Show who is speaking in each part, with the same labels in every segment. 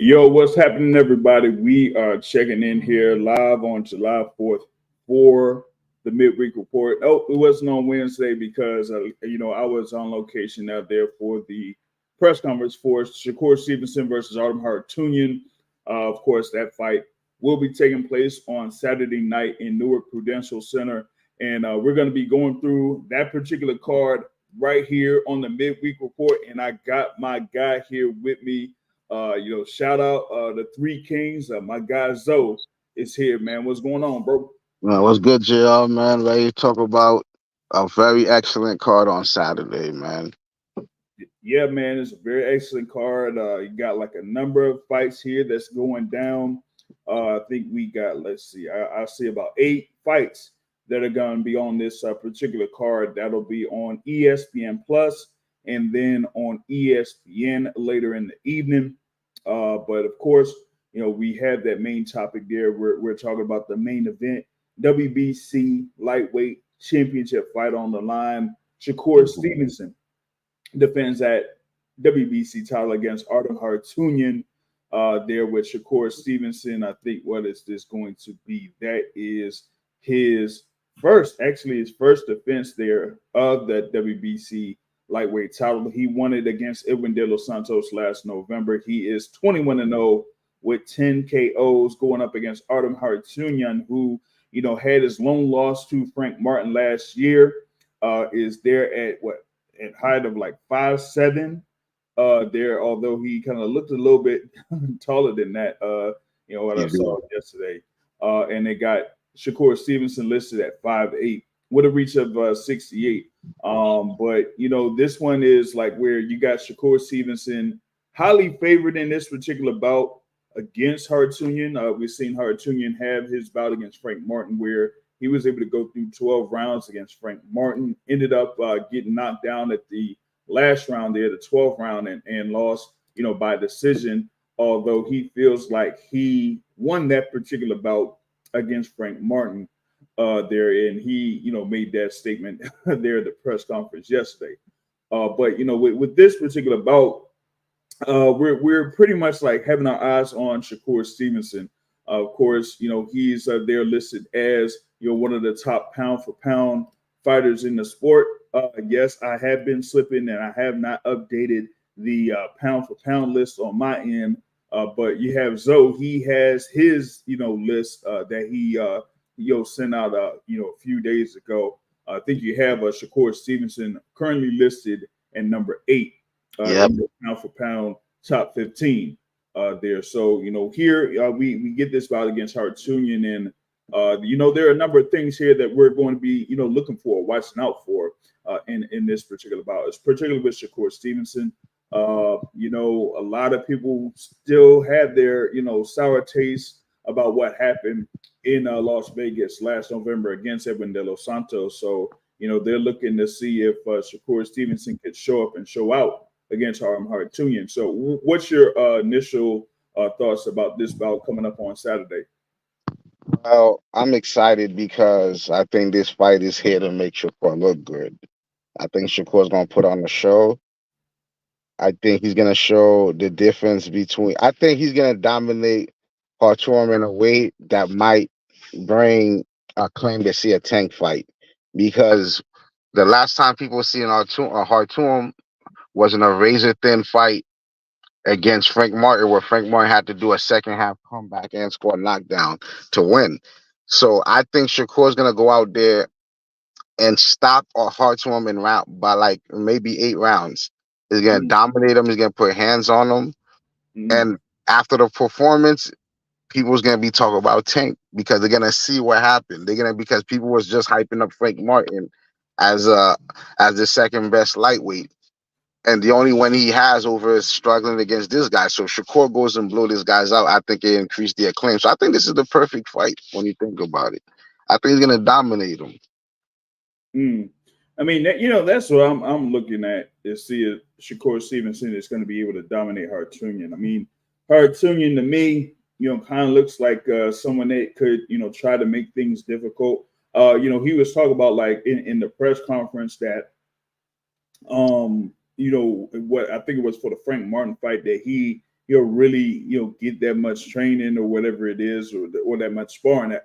Speaker 1: Yo, what's happening, everybody? We are checking in here live on July 4th for the midweek report. Oh, it wasn't on Wednesday because, I was on location out there for the press conference for Shakur Stevenson versus Artem Harutyunyan. Of course, that fight will be taking place on Saturday night in Newark Prudential Center. And we're going to be going through that particular card right here on the midweek report. And I got my guy here with me. Shout out the Three Kings. My guy Zoe is here, man. What's going on, bro?
Speaker 2: What's good, JR, man? Ready to talk about a very excellent card on Saturday, man.
Speaker 1: Yeah, man, it's a very excellent card. You got like a number of fights here that's going down. I think we got, let's see, I see about 8 fights that are going to be on this particular card. That'll be on ESPN Plus and then on ESPN later in the evening. But of course, we have that main topic there. We're talking about the main event, WBC lightweight championship fight on the line. Shakur Stevenson defends that WBC title against Artem Harutyunyan. There with Shakur Stevenson, I think what is this going to be? That is his first defense there of the WBC lightweight title. He won it against Edwin De Los Santos last November. He is 21-0 with 10 KOs going up against Artem Harutyunyan, who had his lone loss to Frank Martin last year. Is there at height of like 5'7" there, although he kind of looked a little bit taller than that. What I saw yesterday. And they got Shakur Stevenson listed at 5'8" with a reach of 68. But this one is like where you got Shakur Stevenson highly favored in this particular bout against Harutyunyan. We've seen Harutyunyan have his bout against Frank Martin where he was able to go through 12 rounds against Frank Martin, ended up getting knocked down at the last round there, the 12th round, and lost, by decision, although he feels like he won that particular bout against Frank Martin there, and he, made that statement there at the press conference yesterday. But with this particular bout, we're pretty much like having our eyes on Shakur Stevenson. Of course, he's there listed as one of the top pound for pound fighters in the sport. Yes, I have been slipping and I have not updated the pound for pound list on my end. But you have Zoe. He has his list that he sent out a few days ago. I think you have Shakur Stevenson currently listed at number 8 in the pound for pound top 15 there. So here we get this bout against Harutyunyan, and there are a number of things here that we're going to be looking for, watching out for in this particular bout. It's particularly with Shakur Stevenson. A lot of people still have their sour taste about what happened in Las Vegas last November against Edwin De Los Santos. So they're looking to see if Shakur Stevenson could show up and show out against Artem Harutyunyan. So what's your initial thoughts about this bout coming up on Saturday?
Speaker 2: Well, I'm excited because I think this fight is here to make Shakur look good. I think Shakur's going to put on the show. I think he's going to show the difference between. I think he's going to dominate Harutyunyan in a way that might bring a claim to see a tank fight, because the last time people were seeing Harutyunyan was in a razor thin fight against Frank Martin, where Frank Martin had to do a second half comeback and score a knockdown to win. So I think Shakur's going to go out there and stop a Harutyunyan in round by like maybe 8 rounds. He's going to dominate him. He's going to put hands on him. And after the performance, people's going to be talking about Tank, because they're going to see what happened. Because people was just hyping up Frank Martin as the second best lightweight. And the only one he has over is struggling against this guy. So Shakur goes and blow these guys out. I think it increased the acclaim. So I think this is the perfect fight when you think about it. I think he's going to dominate him.
Speaker 1: I mean, that's what I'm looking at, is see if Shakur Stevenson is going to be able to dominate Harutyunyan. I mean, Harutyunyan to me, kind of looks like someone that could, try to make things difficult. He was talking about like in the press conference that, what I think it was for the Frank Martin fight, that he really get that much training or whatever it is, or that much sparring.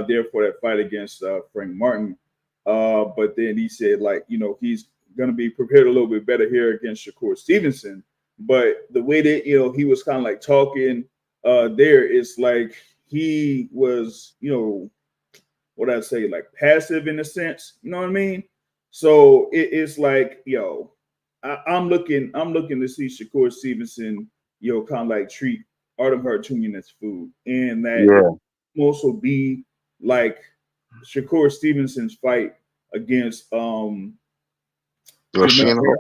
Speaker 1: There for that fight against Frank Martin. But then he said like he's going to be prepared a little bit better here against Shakur Stevenson. But the way that he was kind of like talking there, it's like he was what I say, like passive in a sense. You know what I mean? So it's like, I'm looking to see Shakur Stevenson, kind of like treat Artem Harutyunyan as food, and that it
Speaker 2: Yeah,
Speaker 1: will also be like Shakur Stevenson's fight against Jamel
Speaker 2: Yoshino.
Speaker 1: Herring.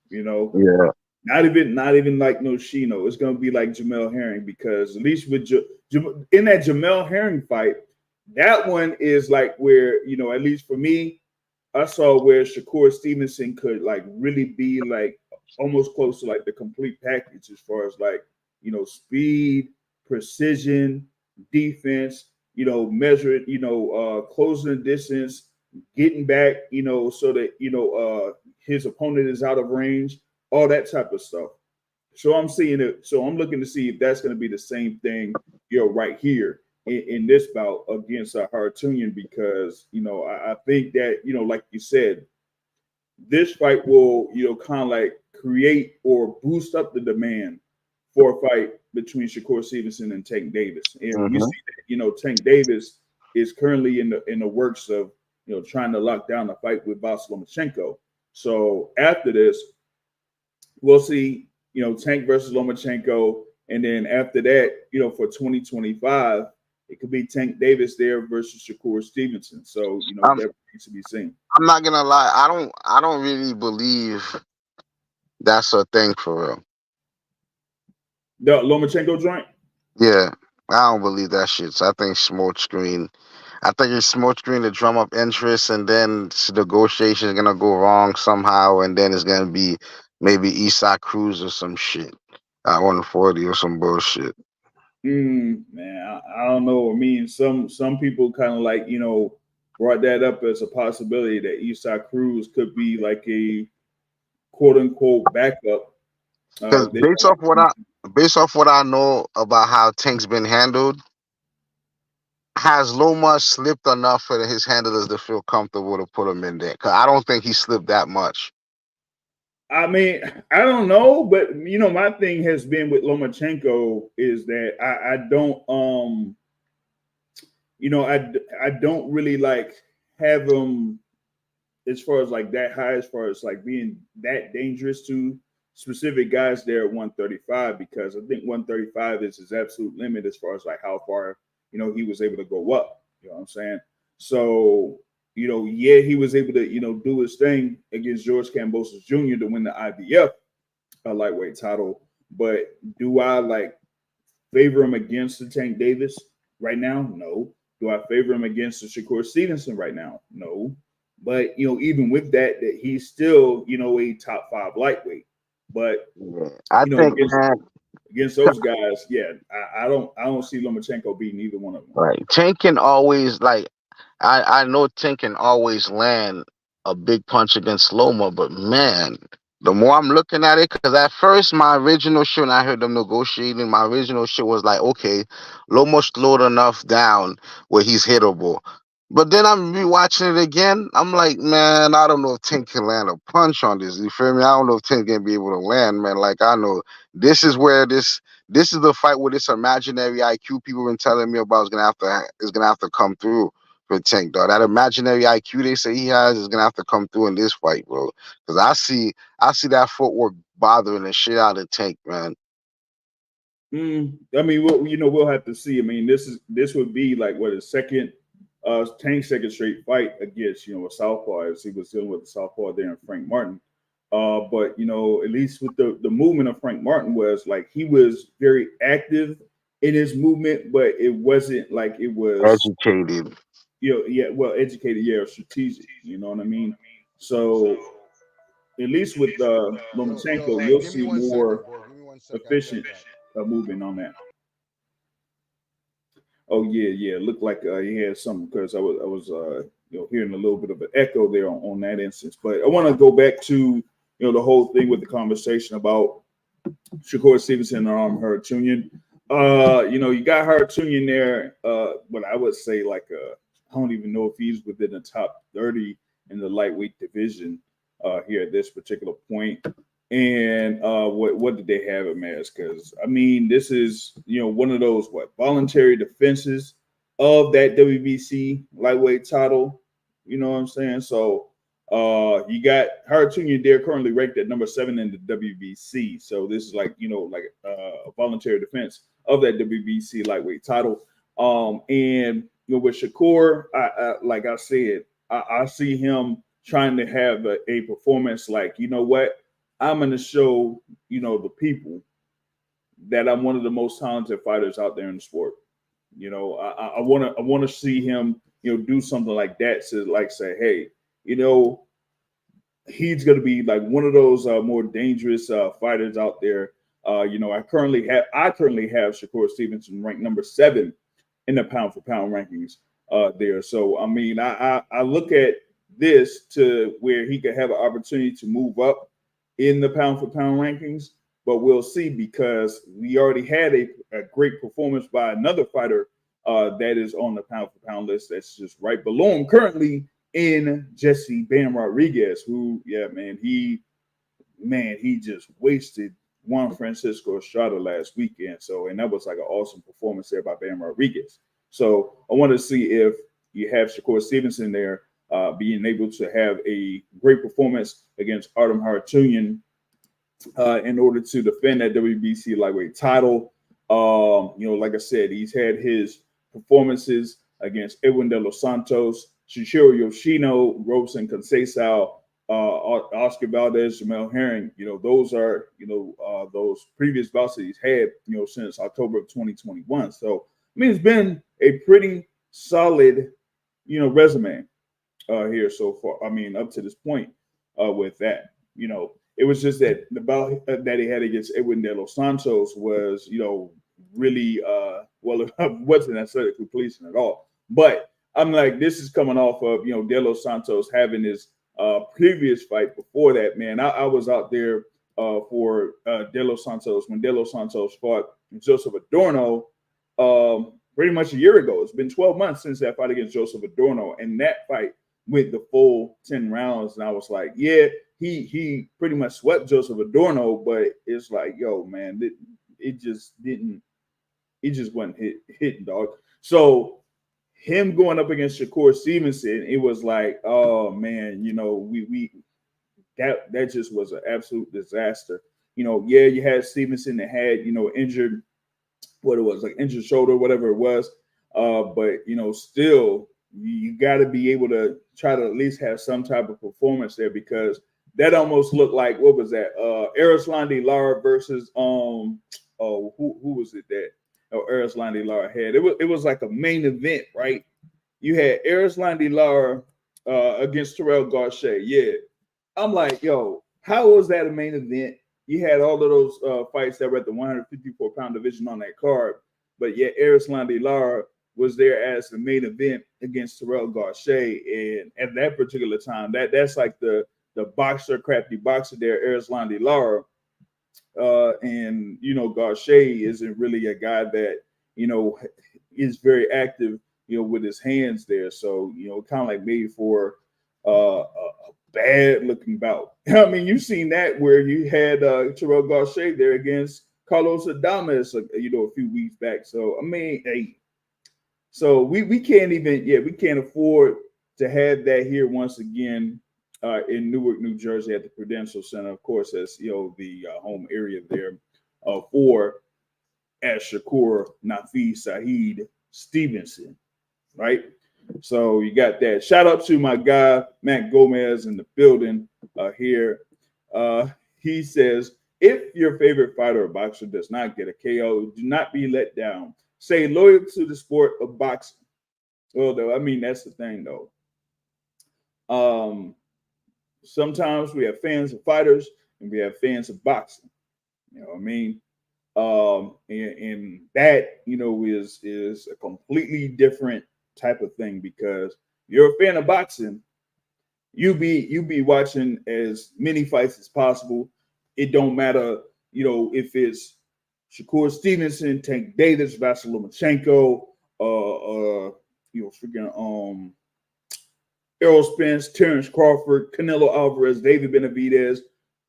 Speaker 1: You know,
Speaker 2: Yeah,
Speaker 1: not even like Noshino. It's gonna be like Jamel Herring, because at least with in that Jamel Herring fight, that one is like where at least for me, I saw where Shakur Stevenson could like really be like almost close to like the complete package as far as like speed, precision, defense. Measure it. Closing the distance, getting back. So that his opponent is out of range. All that type of stuff. So I'm seeing it. So I'm looking to see if that's going to be the same thing, right here in this bout against Harutyunyan, because I think that like you said, this fight will kind of like create or boost up the demand for a fight between Shakur Stevenson and Tank Davis, and we see
Speaker 2: hmm
Speaker 1: that Tank Davis is currently in the works of trying to lock down a fight with Vasyl Lomachenko. So after this, we'll see, Tank versus Lomachenko. And then after that, for 2025, it could be Tank Davis there versus Shakur Stevenson. So,
Speaker 2: I'm
Speaker 1: that needs to be seen.
Speaker 2: I'm not gonna lie. I don't really believe that's a thing for real.
Speaker 1: The Lomachenko joint?
Speaker 2: Yeah, I don't believe that shit. So I think smoke screen. I think it's smoke screen to drum up interest, and then negotiation is gonna go wrong somehow, and then it's gonna be maybe Eastside Cruz or some shit at 140 or some bullshit.
Speaker 1: Man, I don't know. I mean, some people kind of like, brought that up as a possibility that Eastside Cruz could be like a quote unquote backup.
Speaker 2: Because
Speaker 1: There.
Speaker 2: based off what I know about how Tank's been handled, has Loma slipped enough for his handlers to feel comfortable to put him in there? Because I don't think he slipped that much.
Speaker 1: I mean, I don't know, but my thing has been with Lomachenko is that I don't I don't really like have him as far as like that high, as far as like being that dangerous to specific guys there at 135, because I think 135 is his absolute limit as far as like how far he was able to go up. You know what I'm saying? So yeah, he was able to do his thing against George Kambosos Jr. to win the IBF lightweight title. But do I like favor him against the Tank Davis right now? No. Do I favor him against the Shakur Stevenson right now? No. But even with that, he's still a top 5 lightweight. But
Speaker 2: Yeah. I think,
Speaker 1: against
Speaker 2: man,
Speaker 1: those guys, yeah, I don't see Lomachenko beating either one of them.
Speaker 2: right. Tank can always like I know Tank can always land a big punch against Loma, but man, the more I'm looking at it, because at first my original shit when I heard them negotiating, my original shit was like, okay, Loma's slowed enough down where he's hittable. But then I'm rewatching it again. I'm like, man, I don't know if Tank can land a punch on this. You feel me? I don't know if Tank can be able to land, man. Like I know this is where this is the fight where this imaginary IQ people been telling me about is gonna have to come through for Tank, dog. That imaginary IQ they say he has is gonna have to come through in this fight, bro. Because I see that footwork bothering the shit out of Tank, man.
Speaker 1: I mean, we'll have to see. I mean, this would be like what his second Tank's second straight fight against a southpaw, as he was dealing with the southpaw there in Frank Martin. But at least with the movement of Frank Martin was like he was very active in his movement, but it wasn't like it was
Speaker 2: Educated.
Speaker 1: yeah, well educated, yeah, strategic. You know what I mean? So at least with
Speaker 3: Yo,
Speaker 1: Lomachenko,
Speaker 3: Lane,
Speaker 1: you'll
Speaker 3: give me
Speaker 1: see
Speaker 3: 1 second,
Speaker 1: more
Speaker 3: bro. Give me 1 second. I'll be right
Speaker 1: efficient
Speaker 3: back.
Speaker 1: movement on that. Oh yeah. It looked like he had something, because I was hearing a little bit of an echo there on that instance. But I want to go back to the whole thing with the conversation about Shakur Stevenson and Artem Harutyunyan. You got Harutyunyan there. But I would say I don't even know if he's within the top 30 in the lightweight division here at this particular point. And what did they have him as? Because I mean, this is one of those voluntary defenses of that WBC lightweight title. You know what I'm saying? So you got Harutyunyan there currently ranked at number 7 in the WBC. So this is a voluntary defense of that WBC lightweight title. And with Shakur, like I said, I see him trying to have a performance like, I'm going to show, the people that I'm one of the most talented fighters out there in the sport. I want to see him, do something like that to say, hey, he's going to be like one of those more dangerous fighters out there. I currently have Shakur Stevenson ranked number 7 in the pound for pound rankings there. So, I mean, I look at this to where he could have an opportunity to move up in the pound for pound rankings, but we'll see, because we already had a great performance by another fighter that is on the pound for pound list that's just right below him currently in Jesse Bam Rodriguez, who, he just wasted Juan Francisco Estrada last weekend. So, and that was like an awesome performance there by Bam Rodriguez. So I want to see if you have Shakur Stevenson there being able to have a great performance against Artem Harutyunyan in order to defend that WBC lightweight title. Like I said, he's had his performances against Edwin De Los Santos, Shichiro Yoshino, Robson Conceição, Oscar Valdez, Jamel Herring. Those are those previous bouts that he's had since October of 2021. So I mean, it's been a pretty solid resume here so far. I mean, up to this point with that. It was just that the bout that he had against Edwin De Los Santos was really it wasn't necessarily completion at all. But I'm like, this is coming off of De Los Santos having his previous fight before that. Man, I was out there for De Los Santos when De Los Santos fought Joseph Adorno pretty much a year ago. It's been 12 months since that fight against Joseph Adorno, and that fight went the full 10 rounds. And I was like, yeah, he pretty much swept Joseph Adorno, but it's like, yo, man, it just wasn't hitting, dog. So him going up against Shakur Stevenson, it was like, oh man, that just was an absolute disaster. You had Stevenson that had injured, injured shoulder, whatever it was, but still you got to be able to try to at least have some type of performance there, because that almost looked like, what was that? Erislandy Lara versus who was it that Erislandy Lara had? It was like a main event, right? You had Erislandy Lara against Terrell Gausha. Yeah, I'm like, yo, how was that a main event? You had all of those fights that were at the 154-pound division on that card, but yet Erislandy Lara was there as the main event against Terrell Gausha. And at that particular time, that's like the crafty boxer there, Erislandy Lara. And Gausha isn't really a guy that is very active with his hands there. So kind of like made for a bad looking bout. I mean, you've seen that where you had Terrell Gausha there against Carlos Adames a few weeks back. So I mean, hey, so we can't even we can't afford to have that here once again in Newark, New Jersey at the Prudential Center. Of course, as the home area there for Shakur Nafi Saeed Stevenson, right? So you got that. Shout out to my guy Matt Gomez in the building here. He says, if your favorite fighter or boxer does not get a KO, do not be let down. Stay loyal to the sport of boxing. Well, I mean, that's the thing, though. Sometimes we have fans of fighters and we have fans of boxing. You know what I mean? And that, is a completely different type of thing, because you're a fan of boxing, you be watching as many fights as possible. It don't matter if it's Shakur Stevenson, Tank Davis, Vasily Lomachenko, freaking Errol Spence, Terrence Crawford, Canelo Alvarez, David Benavidez,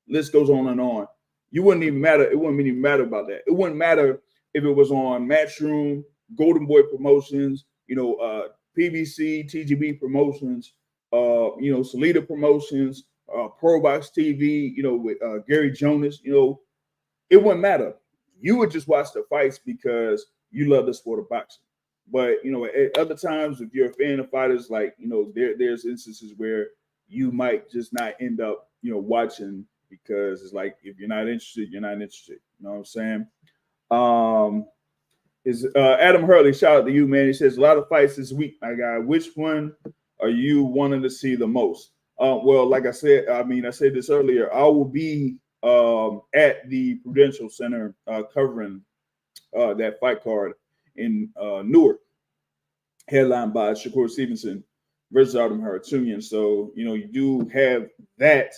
Speaker 1: list goes on and on. You wouldn't even matter. It wouldn't even matter about that. It wouldn't matter if it was on Matchroom, Golden Boy Promotions, PBC, TGB Promotions, Salida Promotions, Pro Box TV, with Gary Jonas. It wouldn't matter. You would just watch the fights because you love the sport of boxing. But at other times, if you're a fan of fighters, like there's instances where you might just not end up watching because it's like if you're not interested, you're not interested. You know what I'm saying? Is Adam Hurley, shout out to you, man. He says a lot of fights this week, my guy. Which one are you wanting to see the most? Well, like I said, I said this earlier. I will be at the Prudential Center covering that fight card in Newark, headlined by Shakur Stevenson versus Artem Harutyunyan. So, you do have that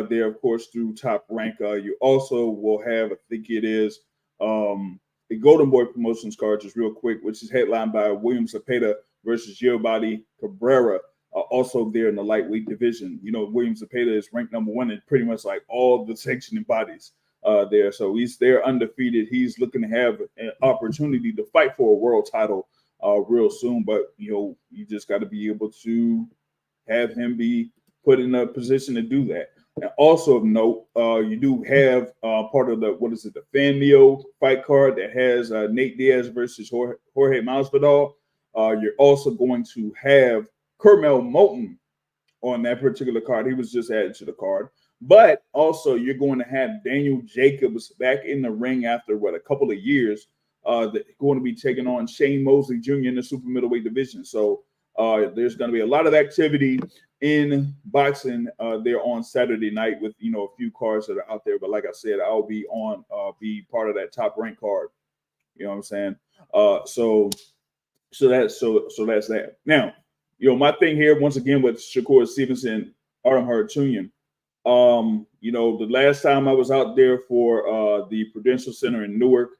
Speaker 1: there, of course, through Top Rank. You also will have, I think it is, the Golden Boy Promotions card, just real quick, which is headlined by William Zepeda versus Giovanni Cabrera, also there in the lightweight division. William Zepeda is ranked #1 in pretty much like all the sanctioning bodies there. So he's there undefeated. He's looking to have an opportunity to fight for a world title real soon. But, you just got to be able to have him be put in a position to do that. And also of note, you do have part of the FanMio fight card that has Nate Diaz versus Jorge Masvidal. You're also going to have Kermel Moulton on that particular card. He was just added to the card. But also you're going to have Daniel Jacobs back in the ring after, a couple of years, going to be taking on Shane Mosley Jr. in the super middleweight division. So there's going to be a lot of activity in boxing there on Saturday night with a few cards that are out there. But like I said, I'll be be part of that Top Rank card. You know what I'm saying? So that's that. Now, my thing here once again with Shakur Stevenson, Artem Harutyunyan. The last time I was out there for the Prudential Center in Newark,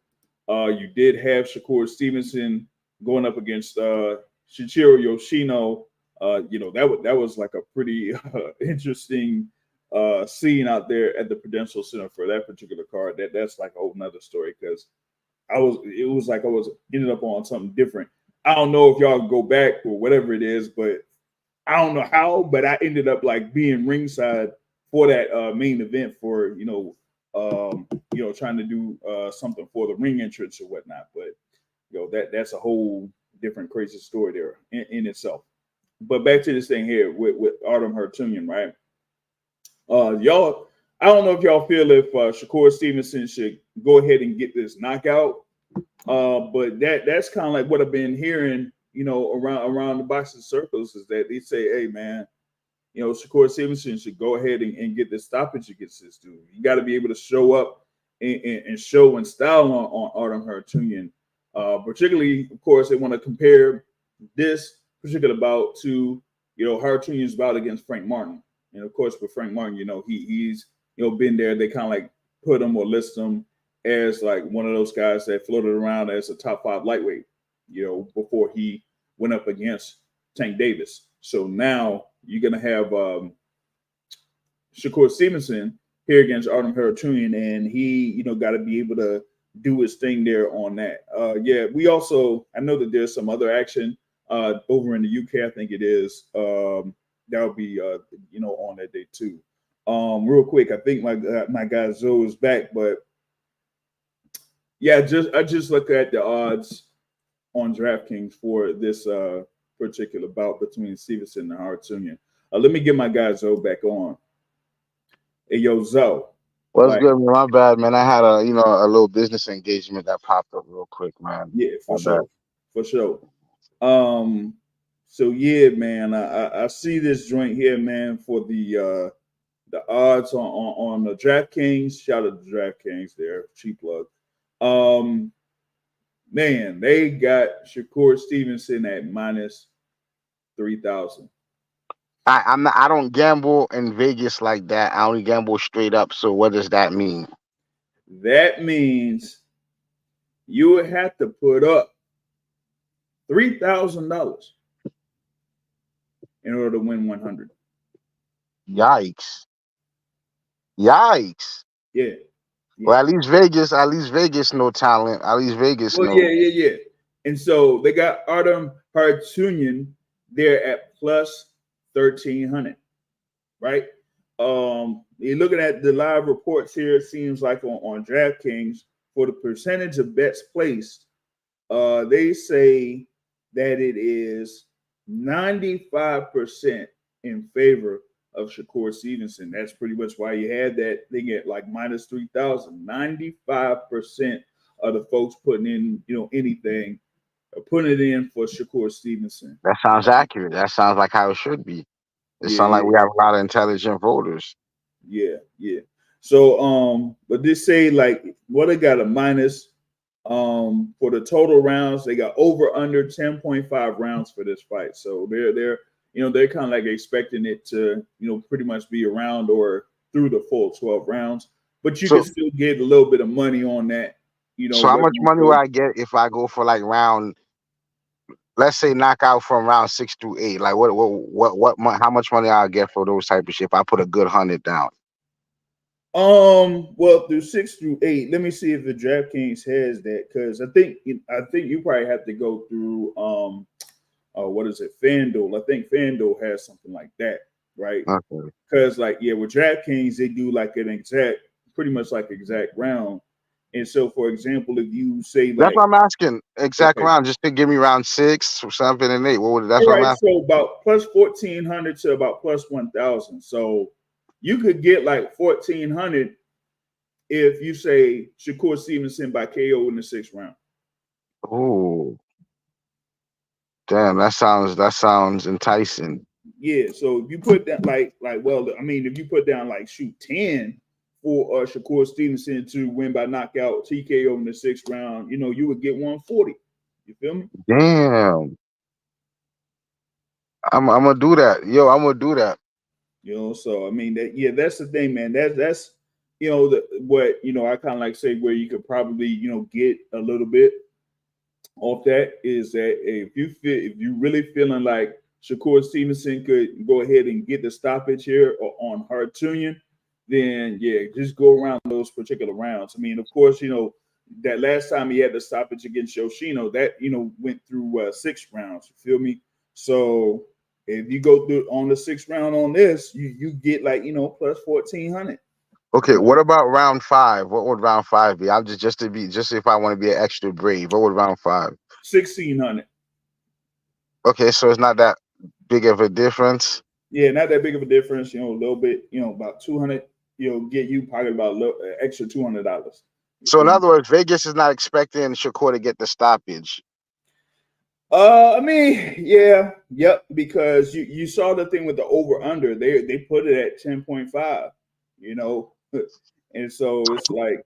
Speaker 1: you did have Shakur Stevenson going up against Shichiro Yoshino. That was like a pretty interesting scene out there at the Prudential Center for that particular card. That's like a whole nother story because it was like I was ended up on something different. I don't know if y'all go back or whatever it is, but I don't know how, but I ended up like being ringside for that main event for trying to do something for the ring entrance or whatnot. But that's a whole different crazy story there in itself. But back to this thing here with Artem Harutyunyan, right? Y'all, I don't know if y'all feel if Shakur Stevenson should go ahead and get this knockout. But that's kind of like what I've been hearing, around the boxing circles is that they say, hey, man, Shakur Stevenson should go ahead and get this stoppage against this dude. You got to be able to show up and show and style on Artem Harutyunyan. Particularly, of course, they want to compare this particular bout to, Harutyunyan's bout against Frank Martin. And of course, with Frank Martin, he's been there. They kind of like put him or list him as like one of those guys that floated around as a top 5 lightweight, before he went up against Tank Davis. So now you're going to have Shakur Stevenson here against Artem Harutyunyan, and he, got to be able to do his thing there on that. We also, I know that there's some other action over in the UK. I think it is. That'll be, on that day too. Real quick, I think my guy Zoe is back, but yeah, I just looked at the odds on DraftKings for this particular bout between Stevenson and Harutyunyan. Let me get my guy Zoe back on. Hey, yo, Zoe.
Speaker 2: What's good, man? My bad, man. I had a little business engagement that popped up real quick, man.
Speaker 1: Yeah, for sure. So yeah, man, I see this joint here, man, for the odds on the DraftKings. Shout out to DraftKings there, cheap plug. Man, they got Shakur Stevenson at minus 3,000.
Speaker 2: I don't gamble in Vegas like that. I only gamble straight up. So what does that mean?
Speaker 1: that means you would have to put up $3,000 in order to win 100.
Speaker 2: Yikes! Yikes!
Speaker 1: Yeah.
Speaker 2: Well, at least Vegas no talent. At least Vegas
Speaker 1: Well,
Speaker 2: no.
Speaker 1: yeah. And so they got Artem Harutyunyan there at plus 1,300, right? You're looking at the live reports here. It seems like on DraftKings for the percentage of bets placed, they say that it is 95% in favor of Shakur Stevenson. That's pretty much why you had that thing at like minus 3,000. 95% of the folks putting in, anything, putting it in for Shakur Stevenson.
Speaker 2: That sounds accurate. That sounds like how it should be. It
Speaker 1: Yeah,
Speaker 2: sounds like
Speaker 1: yeah,
Speaker 2: we have a lot of intelligent voters.
Speaker 1: yeah. So, but they say like, well, they got a minus for the total rounds. They got over under 10.5 rounds for this fight. So they're kind of like expecting it to, pretty much be around or through the full 12 rounds. But you can
Speaker 2: So,
Speaker 1: still get a little bit of money on that.
Speaker 2: so how much money will I get if I go for like round? Let's say knockout from round 6 through 8. Like how much money I'll get for those type of shit if I put a good 100 down?
Speaker 1: Well, through 6 through 8, let me see if the DraftKings has that, because I think you probably have to go through what is it, FanDuel. I think FanDuel has something like that, right?
Speaker 2: Okay.
Speaker 1: Because with DraftKings, they do like pretty much like exact round. And so, for example, if you say
Speaker 2: That's
Speaker 1: like,
Speaker 2: what I'm asking. Exact
Speaker 1: okay,
Speaker 2: round, just to give me round 6, 7, and 8. That's
Speaker 1: all
Speaker 2: what I'm
Speaker 1: right,
Speaker 2: asking.
Speaker 1: so about plus 1,400 to about plus 1,000. So you could get like 1,400 if you say Shakur Stevenson by KO in the 6th round.
Speaker 2: Oh, damn! That sounds enticing.
Speaker 1: Yeah, so if you put that if you put down like shoot 10 for Shakur Stevenson to win by knockout TKO in the 6th round, you would get 140. You feel me?
Speaker 2: Damn! I'm gonna do that. Yo, I'm gonna do that.
Speaker 1: So I mean that's the thing, man. That's what I kind of like say where you could probably get a little bit off that is that if you really feeling like Shakur Stevenson could go ahead and get the stoppage here on Harutyunyan, then just go around those particular rounds. I mean, of course, that last time he had the stoppage against Yoshino, that went through 6 rounds. You feel me? So if you go through on the 6th round on this, you get like plus 1,400.
Speaker 2: Okay, what about round 5? What would round 5 be? I'm just if I want to be an extra brave. What would round 5?
Speaker 1: 1,600.
Speaker 2: Okay, so it's not that big of a difference.
Speaker 1: Yeah, not that big of a difference. A little bit. About 200. Get you probably about a little extra $200.
Speaker 2: So in other words, Vegas is not expecting Shakur to get the stoppage.
Speaker 1: I mean, yep. Because you saw the thing with the over under. They put it at 10.5. And so it's like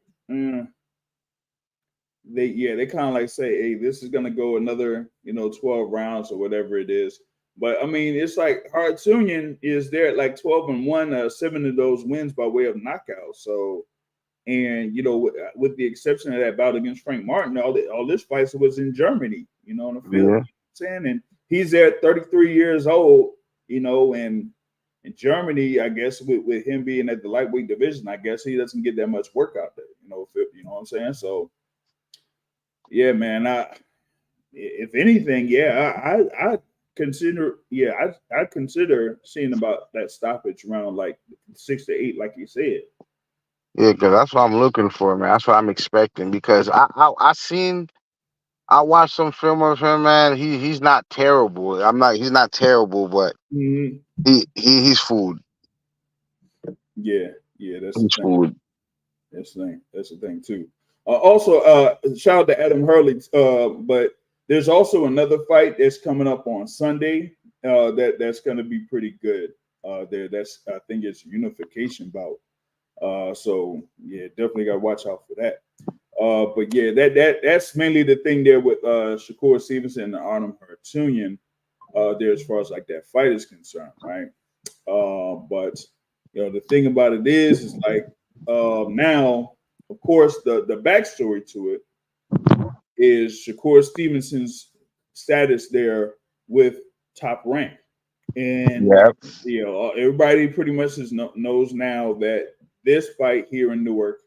Speaker 1: they kind of like say, hey, this is gonna go another 12 rounds or whatever it is. But I mean, it's like Harutyunyan is there at like 12-1, 7 of those wins by way of knockout. So, and with the exception of that bout against Frank Martin, all this fights was in Germany. On the field.
Speaker 2: Yeah.
Speaker 1: You know what I'm saying, and he's there at 33 years old. And in Germany, I guess with him being at the lightweight division, I guess he doesn't get that much work out there. What I'm saying? So, yeah, man. If anything, I consider, I consider seeing about that stoppage around like 6 to 8, like you said.
Speaker 2: Yeah, because that's what I'm looking for, man. That's what I'm expecting. Because I watched some film of him, man. He's not terrible. He's not terrible, but
Speaker 1: Mm-hmm.
Speaker 2: he's food.
Speaker 1: Yeah, that's
Speaker 2: He's
Speaker 1: the thing.
Speaker 2: food.
Speaker 1: That's the thing too. Also, shout out to Adam Hurley. But there's also another fight that's coming up on Sunday. That's going to be pretty good. That's I think it's unification bout. So definitely got to watch out for that. But that's mainly the thing there with Shakur Stevenson and Artem Harutyunyan there as far as like that fight is concerned, right? But the thing about it is like now of course, the backstory to it is Shakur Stevenson's status there with Top Rank, and
Speaker 2: Yep.
Speaker 1: everybody pretty much knows now that this fight here in Newark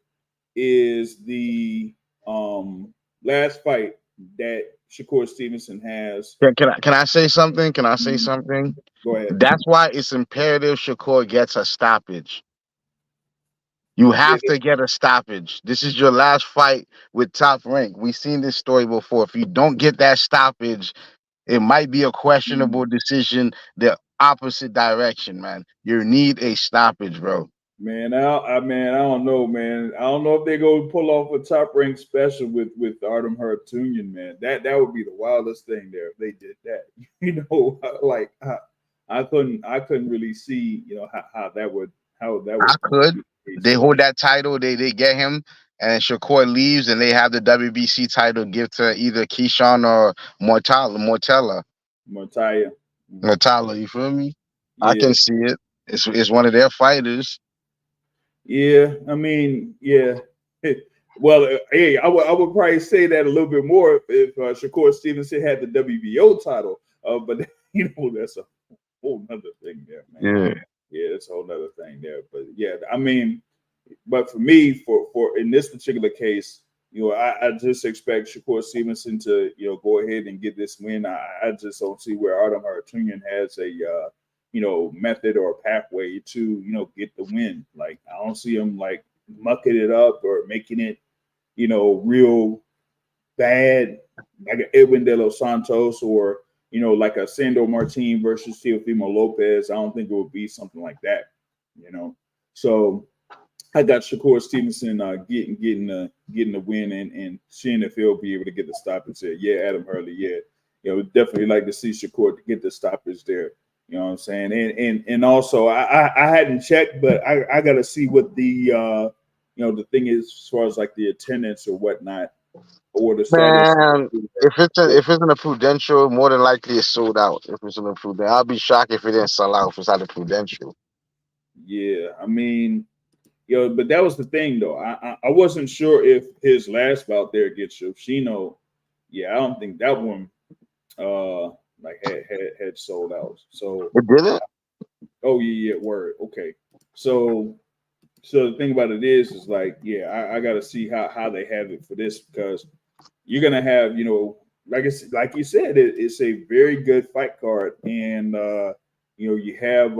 Speaker 1: is the last fight that Shakur Stevenson has.
Speaker 2: Can I say something? Can I say something?
Speaker 1: Go ahead.
Speaker 2: That's why it's imperative Shakur gets a stoppage. You have to get a stoppage. This is your last fight with Top Rank. We've seen this story before. If you don't get that stoppage, it might be a questionable decision the opposite direction, man. You need a stoppage, bro.
Speaker 1: Man, I don't know, man. I don't know if they go pull off a Top Rank special with Artem Harutyunyan, man. That would be the wildest thing there if they did that. Like I couldn't really see, how that would.
Speaker 2: I could. They hold that title, they get him, and Shakur leaves, and they have the WBC title give to either Keyshawn or Mortella. You feel me? Yeah. I can see it. It's one of their fighters.
Speaker 1: Yeah, I mean, yeah. Well, hey, I would probably say that a little bit more if Shakur Stevenson had the WBO title. But that's a whole nother thing there, man. Yeah, that's a whole nother thing there. But yeah, I mean, but for me, for in this particular case, I just expect Shakur Stevenson to go ahead and get this win. I just don't see where Artem Harutyunyan has a method or pathway to get the win. Like I don't see him like mucking it up or making it real bad like an Edwin De Los Santos or like a Sandor Martin versus Teofimo Lopez. I don't think it would be something like that. So I got Shakur Stevenson getting the win and seeing if he'll be able to get the stoppage there. Yeah, Adam Hurley. Yeah, we'd definitely like to see Shakur to get the stoppage there. You know what I'm saying? And also I hadn't checked, but I got to see what the the thing is as far as like the attendance or whatnot or the status.
Speaker 2: Man, if it's in a Prudential, more than likely it's sold out. If it's in a Prudential, I'll be shocked if it didn't sell out if it's at a Prudential.
Speaker 1: Yeah, I mean, but that was the thing though. I wasn't sure if his last bout there against Yoshino. Yeah, I don't think that one like had sold out. So
Speaker 2: it didn't.
Speaker 1: Oh yeah, word. Okay. So the thing about it is like, yeah, I got to see how they have it for this because you're gonna have, like you said, it's a very good fight card, and you have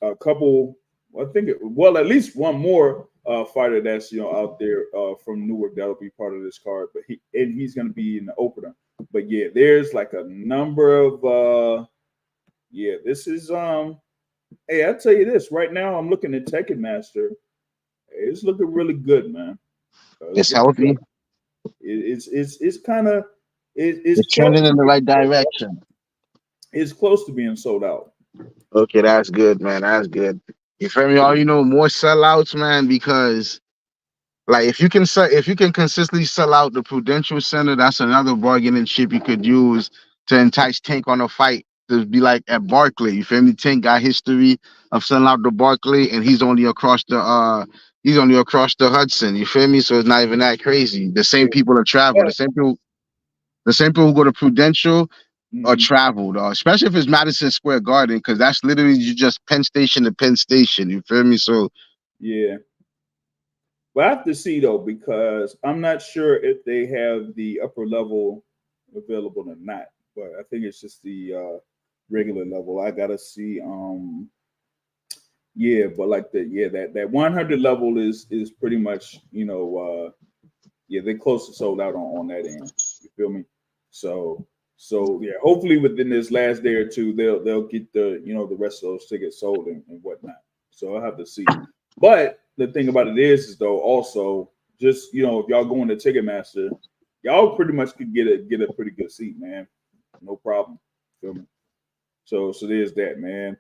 Speaker 1: a couple. At least one more fighter that's out there from Newark that'll be part of this card, but he's gonna be in the opener. But yeah, there's like a number of this is hey, I'll tell you this right now. I'm looking at Tekken Master. It's looking really good, man.
Speaker 2: It's healthy.
Speaker 1: It's kind of it's
Speaker 2: trending in the right direction.
Speaker 1: It's close to being sold out.
Speaker 2: Okay, that's good, man. That's good. You feel me? More sellouts, man, because like if you can consistently sell out the Prudential Center, that's another bargaining chip you could use to entice Tank on a fight to be like at Barclay. You feel me? Tank got history of selling out the Barclay, and he's only across the Hudson. You feel me? So it's not even that crazy. The same people that travel, the same people who go to Prudential are traveled, especially if it's Madison Square Garden, because that's literally just Penn Station to Penn Station. You feel me? So
Speaker 1: yeah. But I have to see though, because I'm not sure if they have the upper level available or not. But I think it's just the regular level. I gotta see. But like that 100 level is pretty much they're close to sold out on that end. You feel me? So yeah, hopefully within this last day or two they'll get the the rest of those tickets sold and whatnot. So I'll have to see. But the thing about it is though also just if y'all going to Ticketmaster, y'all pretty much could get a pretty good seat, man. No problem. Feel me? So there's that, man.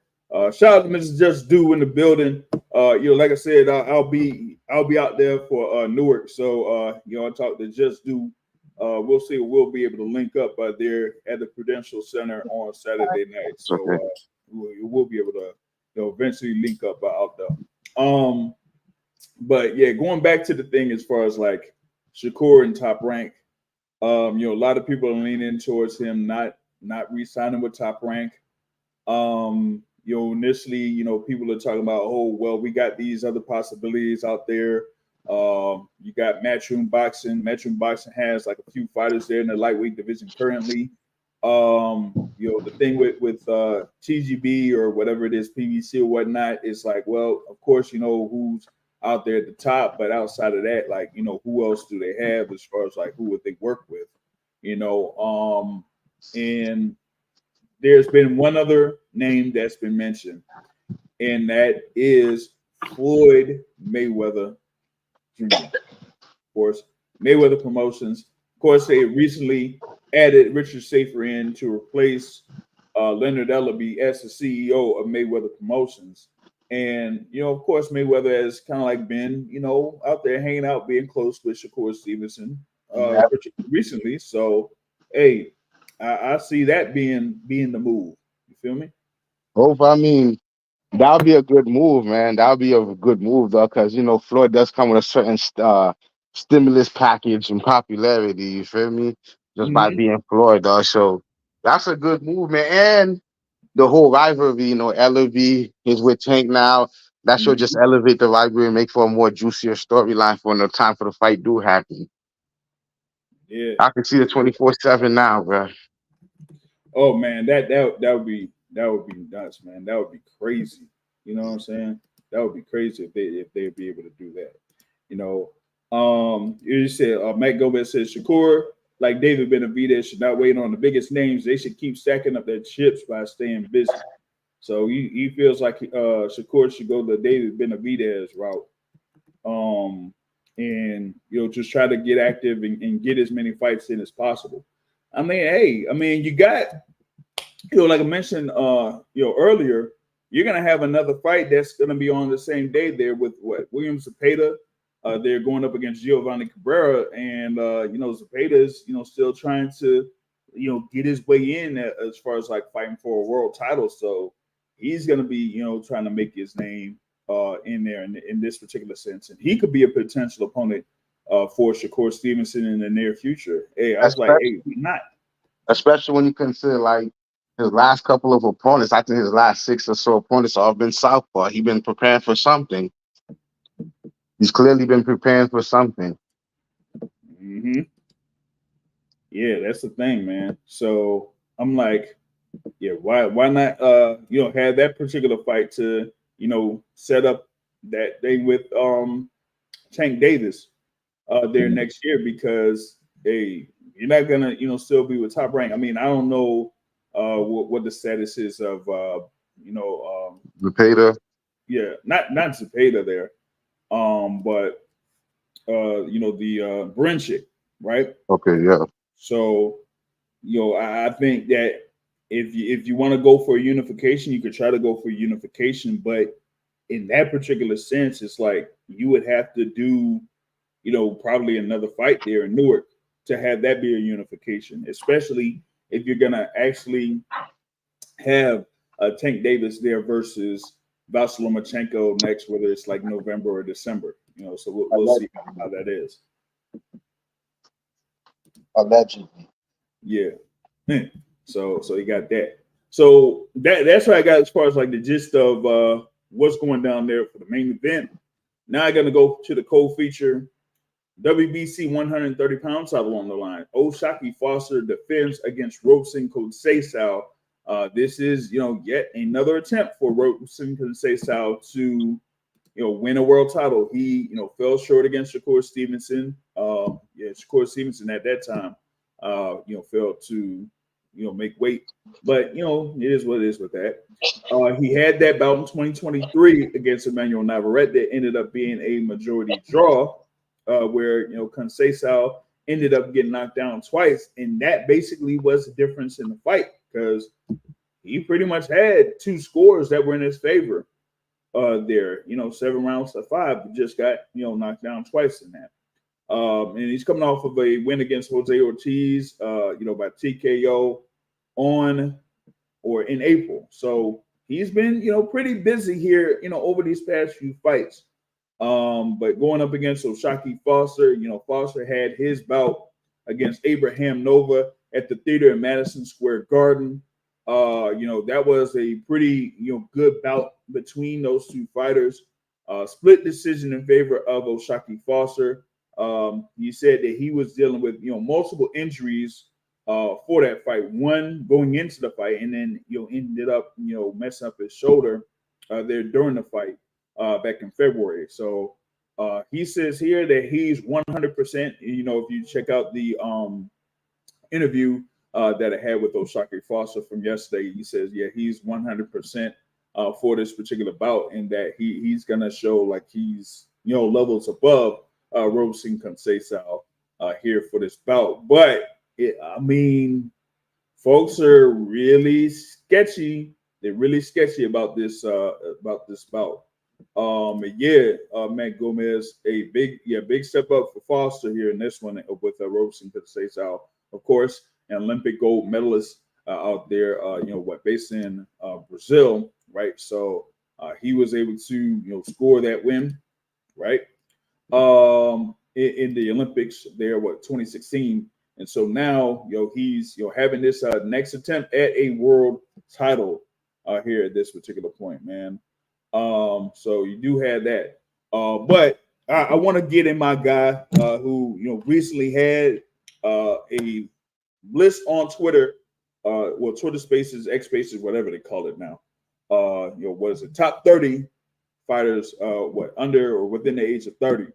Speaker 1: Shout out to Mrs. Just Do in the building. Like I said, I'll be out there for Newark. So I talked to Just Do. We'll see. We'll be able to link up there at the Prudential Center on Saturday night. So we'll be able to eventually link up out there. But yeah, going back to the thing as far as like Shakur and Top Rank, a lot of people are leaning towards him not re-signing with Top Rank. Initially, people are talking about, oh, well, we got these other possibilities out there. You got Matchroom Boxing. Matchroom Boxing has like a few fighters there in the lightweight division currently. The thing with TGB or whatever it is, PVC or whatnot, is like, well, of course, who's out there at the top, but outside of that, like, who else do they have as far as like who would they work with? And there's been one other name that's been mentioned, and that is Floyd Mayweather Jr. Of course, Mayweather Promotions. Of course, they recently added Richard Safer in to replace Leonard Ellaby as the CEO of Mayweather Promotions. And, of course, Mayweather has kind of like been, out there hanging out, being close with Shakur Stevenson recently. So, hey, I see that being the move. You feel me?
Speaker 2: I mean, that would be a good move, man. That would be a good move, though, because Floyd does come with a certain stimulus package and popularity. You feel me? Just by being Floyd, though. So that's a good move, man. And the whole rivalry, LV is with Tank now. That should just elevate the rivalry and make for a more juicier storyline for when the time for the fight do happen.
Speaker 1: Yeah,
Speaker 2: I can see the 24/7 now, bro.
Speaker 1: Oh man, that would be nuts, man. That would be crazy. You know what I'm saying? That would be crazy if they'd be able to do that. You said Matt Gomez says Shakur, like David Benavidez, should not wait on the biggest names. They should keep stacking up their chips by staying busy. So he feels like Shakur should go the David Benavidez route. And just try to get active and get as many fights in as possible. I mean, hey, you got, like I mentioned, earlier, you're gonna have another fight that's gonna be on the same day there with William Zepeda. They're going up against Giovanni Cabrera, and Zepeda's still trying to get his way in as far as like fighting for a world title. So he's gonna be trying to make his name in there in this particular sense, and he could be a potential opponent for Shakur Stevenson in the near future. Hey, I was like, hey, not.
Speaker 2: Especially when you consider like his last couple of opponents. I think his last 6 or so opponents all been southpaw. He's been preparing for something. He's clearly been preparing for something.
Speaker 1: Yeah, that's the thing, man. So I'm like, yeah, why not have that particular fight to set up that thing with Tank Davis there next year, because hey, you're not gonna still be with Top Rank. I mean, I don't know what the status is of
Speaker 2: Zepeda.
Speaker 1: Yeah, not Zepeda there, but the Brinchick, right?
Speaker 2: Okay, yeah.
Speaker 1: So I think that if you want to go for a unification, you could try to go for unification, but in that particular sense, it's like you would have to do probably another fight there in Newark to have that be a unification, especially if you're gonna actually have Tank Davis there versus Vasily Lomachenko next, whether it's like November or December. So we'll see how that is.
Speaker 2: Allegedly.
Speaker 1: Yeah. So you got that. So that's what I got as far as like the gist of what's going down there for the main event. Now I'm gonna go to the co-feature. WBC 130-pound title on the line. Oshaki Foster defends against Robeson Conceição. This is, yet another attempt for Robeson Conceição to, win a world title. He, fell short against Shakur Stevenson. Shakur Stevenson at that time, failed to, make weight. But, it is what it is with that. He had that bout in 2023 against Emmanuel Navarrete that ended up being a majority draw. Where Conceição ended up getting knocked down twice, and that basically was the difference in the fight, because he pretty much had 2 scores that were in his favor there. 7 rounds to 5, but just got knocked down twice in that. And he's coming off of a win against Jose Ortiz, by TKO in April. So he's been pretty busy here over these past few fights. But going up against Shakur Foster, Foster had his bout against Abraham Nova at the theater in Madison Square Garden. That was a pretty, good bout between those two fighters. Split decision in favor of Shakur Foster. He said that he was dealing with, multiple injuries for that fight. One going into the fight, and then, ended up, messing up his shoulder there during the fight back in February. So he says here that he's 100%. If you check out the interview that I had with Shakur Foster from yesterday, he says, yeah, he's 100% for this particular bout, and that he's gonna show like he's levels above Robeson Conceição here for this bout. But folks are really sketchy. They're really sketchy about this bout. Matt Gomez, a big step up for Foster here in this one with Robeson Conceição, of course, an Olympic gold medalist out there, based in Brazil, right? So he was able to, score that win, right? In the Olympics there, 2016. And so now, he's, having this next attempt at a world title here at this particular point, man. So you do have that. But I want to get in my guy who, recently had a list on Twitter, Twitter Spaces, X Spaces, whatever they call it now. What is it? Top 30 fighters, under or within the age of 30.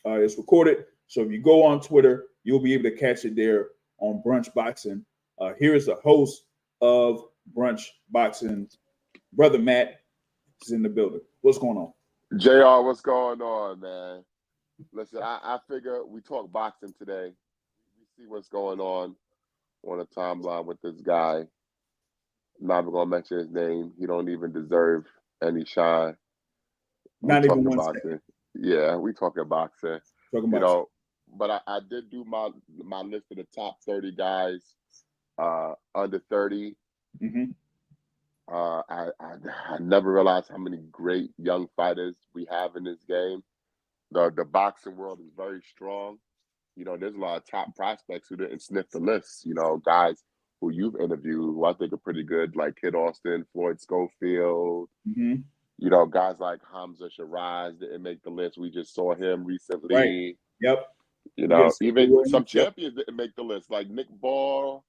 Speaker 1: It's recorded. So if you go on Twitter, you'll be able to catch it there on Brunch Boxing. Here is the host of Brunch Boxing, Brother Matt, is in the building. What's going on?
Speaker 4: JR, what's going on, man? Listen, I figure we talk boxing today. We see what's going on the timeline with this guy. I'm not even gonna mention his name. He don't even deserve any shine.
Speaker 1: Not even one
Speaker 4: boxing.
Speaker 1: second.
Speaker 4: Yeah, we talking boxing.
Speaker 1: Talking boxing.
Speaker 4: But I did do my list of the top 30 guys under 30.
Speaker 1: Mm-hmm.
Speaker 4: I never realized how many great young fighters we have in this game. The boxing world is very strong. There's a lot of top prospects who didn't sniff the list. Guys who you've interviewed who I think are pretty good, like Kid Austin, Floyd Schofield.
Speaker 1: Mm-hmm.
Speaker 4: Guys like Hamza Shiraz didn't make the list. We just saw him recently.
Speaker 1: Right. Yep.
Speaker 4: Even some champions didn't make the list, like Nick Ball,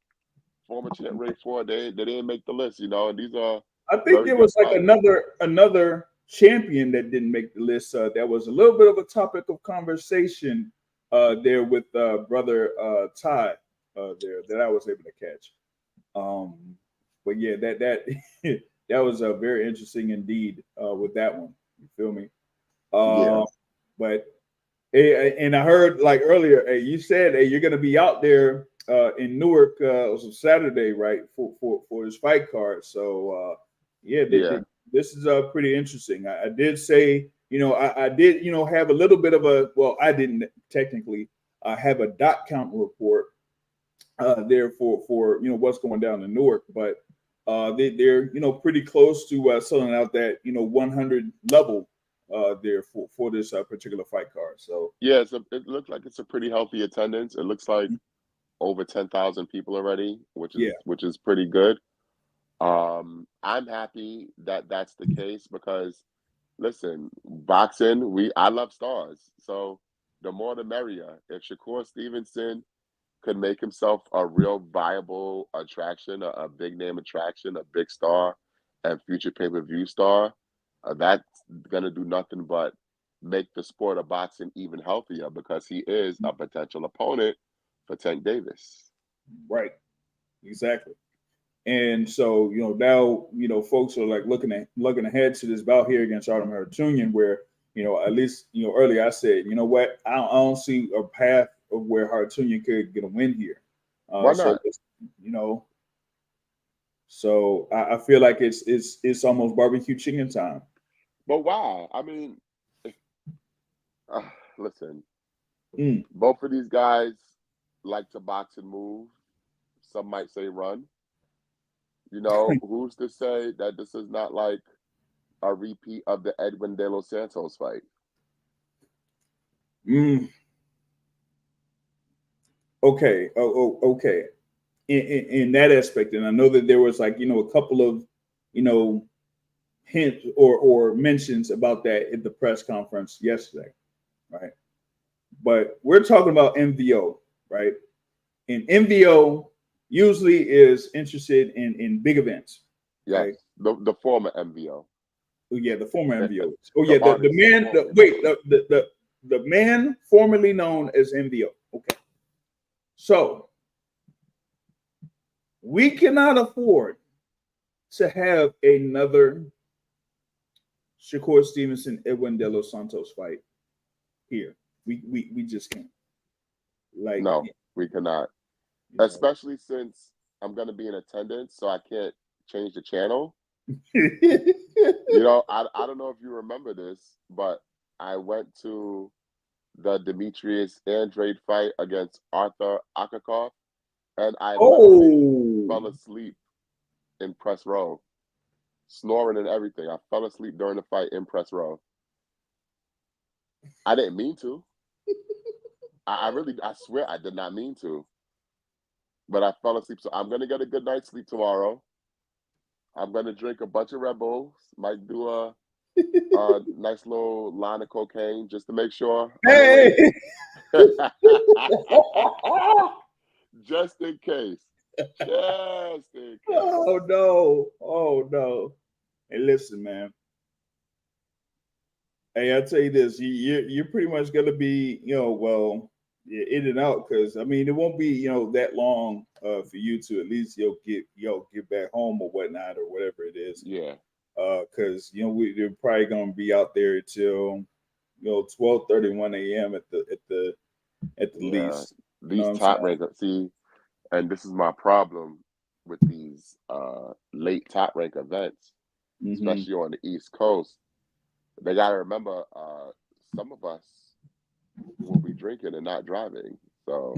Speaker 4: former champ Ray Ford. They didn't make the list. And these are.
Speaker 1: I think there was like another champion that didn't make the list. That was a little bit of a topic of conversation there with brother Ty there that I was able to catch. But yeah, that that was very interesting indeed with that one. You feel me?
Speaker 4: Yeah.
Speaker 1: But and I heard like earlier, you said you're gonna be out there in Newark on Saturday, right? For his fight card. So this is pretty interesting. I did say, I did, have a little bit of I didn't technically have a dot count report there for what's going down in Newark, but they're pretty close to selling out that 100 level there for this particular fight card. So
Speaker 4: yeah, it looks like it's a pretty healthy attendance. It looks like over 10,000 people already, which is pretty good. I'm happy that that's the case because, listen, boxing, I love stars. So the more the merrier. If Shakur Stevenson could make himself a real viable attraction, a big name attraction, a big star, and future pay-per-view star, that's going to do nothing but make the sport of boxing even healthier because he is a potential opponent for Tank Davis.
Speaker 1: Right. Exactly. And so, now, folks are like looking ahead to this bout here against Artem Harutyunyan, where, at least, earlier I said, you know what, I don't see a path of where Harutyunyan could get a win here.
Speaker 4: Why not?
Speaker 1: So I feel like it's almost barbecue chicken time.
Speaker 4: But why? I mean, listen,
Speaker 1: Mm.
Speaker 4: both of these guys like to box and move. Some might say run. Who's to say that this is not like a repeat of the Edwin De Los Santos fight?
Speaker 1: Okay. Okay. In that aspect, and I know that there was like a couple of hints or mentions about that at the press conference yesterday, right? But we're talking about MVO, right? And MVO usually is interested in big events.
Speaker 4: Yes,
Speaker 1: Right?
Speaker 4: the former MVO.
Speaker 1: Oh yeah, the former MVO. Oh
Speaker 4: The
Speaker 1: yeah, the
Speaker 4: artist
Speaker 1: man.
Speaker 4: formerly
Speaker 1: Wait,
Speaker 4: known.
Speaker 1: the man formerly known as MVO. Okay, so we cannot afford to have another Shakur Stevenson, Edwin De Los Santos fight here. We just can't. Like,
Speaker 4: No, we cannot. Especially since I'm gonna be in attendance, so I can't change the channel. I don't know if you remember this, but I went to the Demetrius Andrade fight against Arthur Akakov, and I literally fell asleep in press row, snoring and everything. I fell asleep during the fight in press row. I didn't mean to. I swear I did not mean to. But I fell asleep. So I'm going to get a good night's sleep tomorrow. I'm going to drink a bunch of Red Bulls. Might do a nice little line of cocaine just to make sure.
Speaker 1: Hey!
Speaker 4: Just in case. Just in case.
Speaker 1: Oh, no. Oh, no. Hey, listen, man. Hey, I'll tell you this. You're pretty much going to be, in and out, because I mean it won't be that long for you to at least get back home or whatnot or whatever it is.
Speaker 4: Yeah.
Speaker 1: Because we're probably gonna be out there till 12:31 a.m. at the least.
Speaker 4: These top rankers, see, and this is my problem with these late top rank events, especially on the East Coast. They got to remember, some of us will be drinking and not driving. So,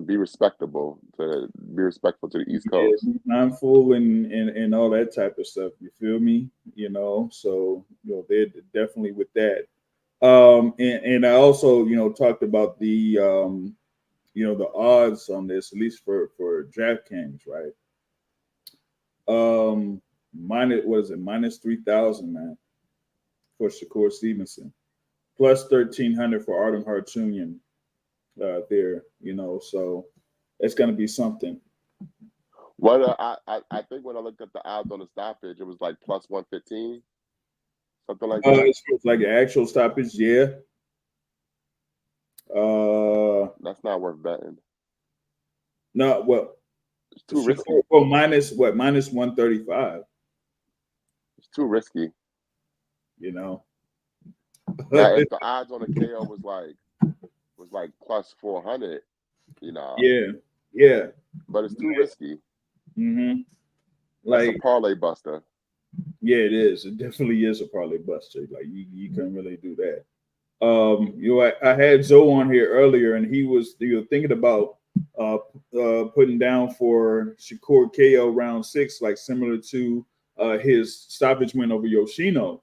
Speaker 4: be respectful to the East Coast.
Speaker 1: Be mindful and all that type of stuff. You feel me? So they're definitely with that. And I also talked about the the odds on this, at least for DraftKings, right? Minus 3,000, man, for Shakur Stevenson, plus 1,300 for Artem Harutyunyan there, so it's going to be something.
Speaker 4: Well, I think when I looked at the odds on the stoppage, it was like plus 115, something like that.
Speaker 1: It feels like an actual stoppage, yeah.
Speaker 4: That's not worth betting.
Speaker 1: No, well,
Speaker 4: it's too risky.
Speaker 1: Well, minus 135.
Speaker 4: It's too risky.
Speaker 1: Now,
Speaker 4: if the odds on the KO was like plus 400,
Speaker 1: Yeah.
Speaker 4: But it's too risky.
Speaker 1: Mm-hmm.
Speaker 4: Like a parlay buster.
Speaker 1: Yeah, it is. It definitely is a parlay buster. Like you couldn't really do that. I had Zoe on here earlier, and he was thinking about putting down for Shakur KO round 6, like similar to his stoppage win over Yoshino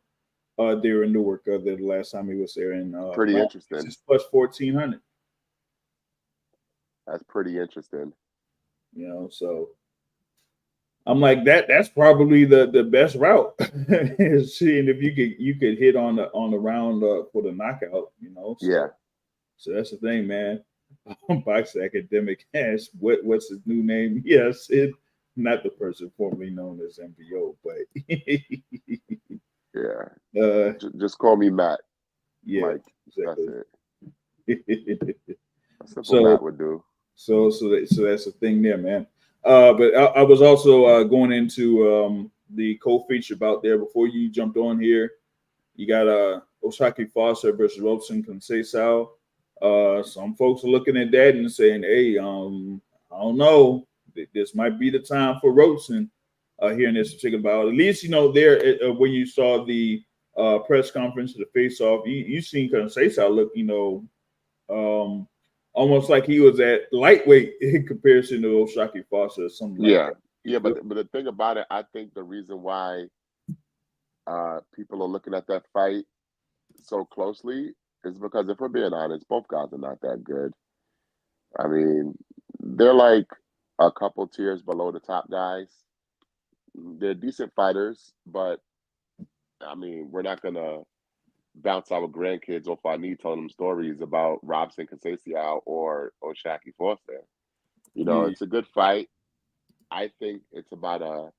Speaker 1: there in Newark the last time he was there. And
Speaker 4: pretty interesting.
Speaker 1: It's plus 1,400.
Speaker 4: That's pretty interesting.
Speaker 1: So I'm like that's probably the best route. Seeing if you could hit on the round for the knockout. So that's the thing, man. Box Academic has what's his new name? Yes, not the person formerly known as MVO, but
Speaker 4: just call me Matt.
Speaker 1: Yeah,
Speaker 4: Mike.
Speaker 1: exactly.
Speaker 4: That's it. That's what Matt would do.
Speaker 1: So that's the thing there, man. But I was also going into the co-feature bout there before you jumped on here. You got Osaki Foster versus Robeson Conceição. Some folks are looking at that and saying, "Hey, I don't know. This might be the time for Robeson here in this particular bout." At least there when you saw the press conference, the face-off, you seen Conceição look, almost like he was at lightweight in comparison to Osaki Foster or something like that.
Speaker 4: Yeah, but the thing about it, I think the reason why people are looking at that fight so closely is because if we're being honest, both guys are not that good. I mean, they're like a couple tiers below the top guys. They're decent fighters, but I mean, we're not gonna bounce our grandkids off our knee telling them stories about Robson Conceição or Shaki Foster. You know, it's a good fight. I think it's about a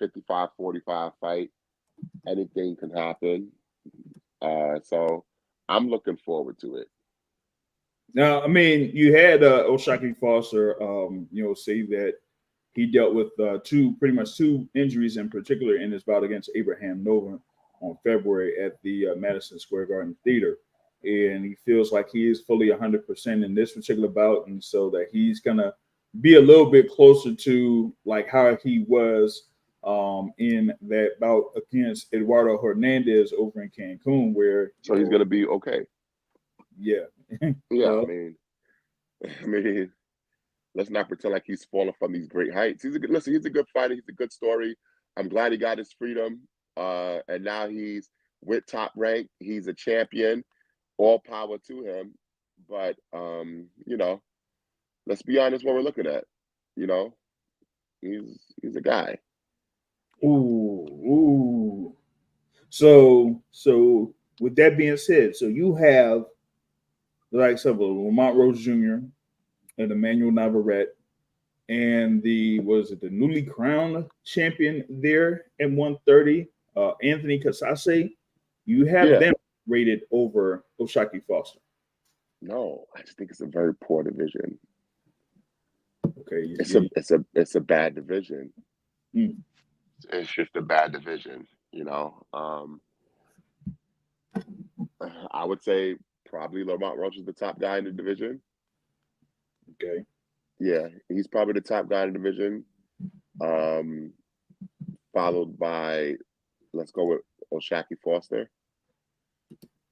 Speaker 4: 55-45 fight. Anything can happen. So I'm looking forward to it.
Speaker 1: Now, I mean, you had O'Shaki Foster, say that he dealt with pretty much two injuries in particular in his bout against Abraham Nova on February at the Madison Square Garden Theater. And he feels like he is fully 100% in this particular bout. And so that he's going to be a little bit closer to like how he was in that bout against Eduardo Hernandez over in Cancun, where
Speaker 4: so he's going to be okay.
Speaker 1: Yeah.
Speaker 4: Yeah. I mean, let's not pretend like he's falling from these great heights. He's a good fighter. He's a good story. I'm glad he got his freedom. And now he's with Top Rank. He's a champion. All power to him. But let's be honest what we're looking at. He's a guy.
Speaker 1: Ooh. So with that being said, so you have the likes of Lamont Rose Jr. and Emmanuel Navarrete and the newly crowned champion there at 130, Anthony Kasase. You have them rated over O'Shaki Foster.
Speaker 4: No, I just think it's a very poor division.
Speaker 1: Okay,
Speaker 4: it's a bad division. It's just a bad division, I would say probably Lamont Roach is the top guy in the division.
Speaker 1: Okay.
Speaker 4: Yeah, he's probably the top guy in the division. Followed by, let's go with O'Shaki Foster.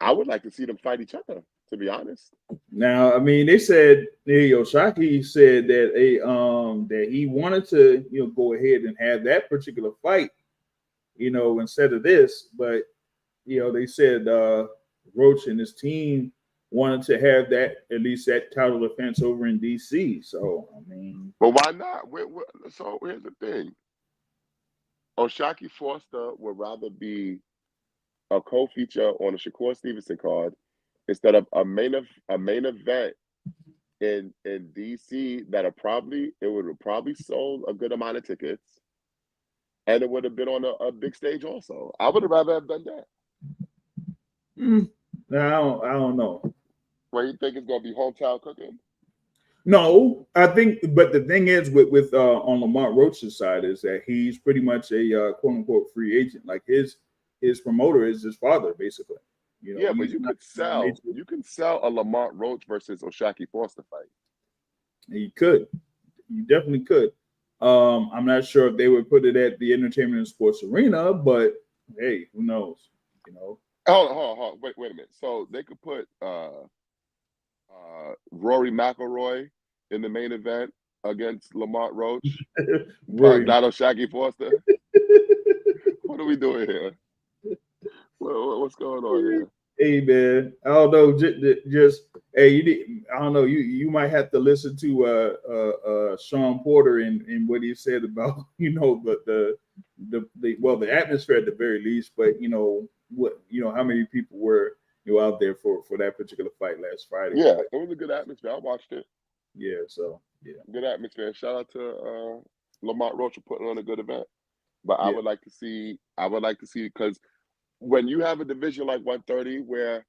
Speaker 4: I would like to see them fight each other, to be honest.
Speaker 1: Now, I mean, they said O'Shaki said that that he wanted to go ahead and have that particular fight, instead of this, but they said Roach and his team wanted to have at least that title defense over in DC. So I mean,
Speaker 4: but why not? So here's the thing: O'Shaki Foster would rather be a co-feature on a Shakur Stevenson card instead of a main event in DC that would have probably sold a good amount of tickets, and it would have been on a big stage also. I would have rather have done that.
Speaker 1: I don't know.
Speaker 4: Well, you think it's gonna be hometown cooking?
Speaker 1: No, I think, but the thing is with on Lamont Roach's side is that he's pretty much a quote unquote free agent. Like his promoter is his father, basically.
Speaker 4: But you can sell a Lamont Roach versus O'Shaki Foster fight.
Speaker 1: You definitely could. I'm not sure if they would put it at the Entertainment and Sports Arena, but hey, who knows?
Speaker 4: Hold on. Wait a minute. So they could put Rory McIlroy in the main event against Lamont Roach, not O'Shaki Foster. What are we doing here? What's going on here?
Speaker 1: Hey man, I don't know. Just hey, I don't know. You might have to listen to Sean Porter and what he said about the atmosphere at the very least, but how many people were out there for that particular fight last Friday.
Speaker 4: Yeah, it was a good atmosphere. I watched it.
Speaker 1: Yeah,
Speaker 4: good atmosphere. Shout out to Lamont Roach for putting on a good event. But I would like to see because when you have a division like 130 where,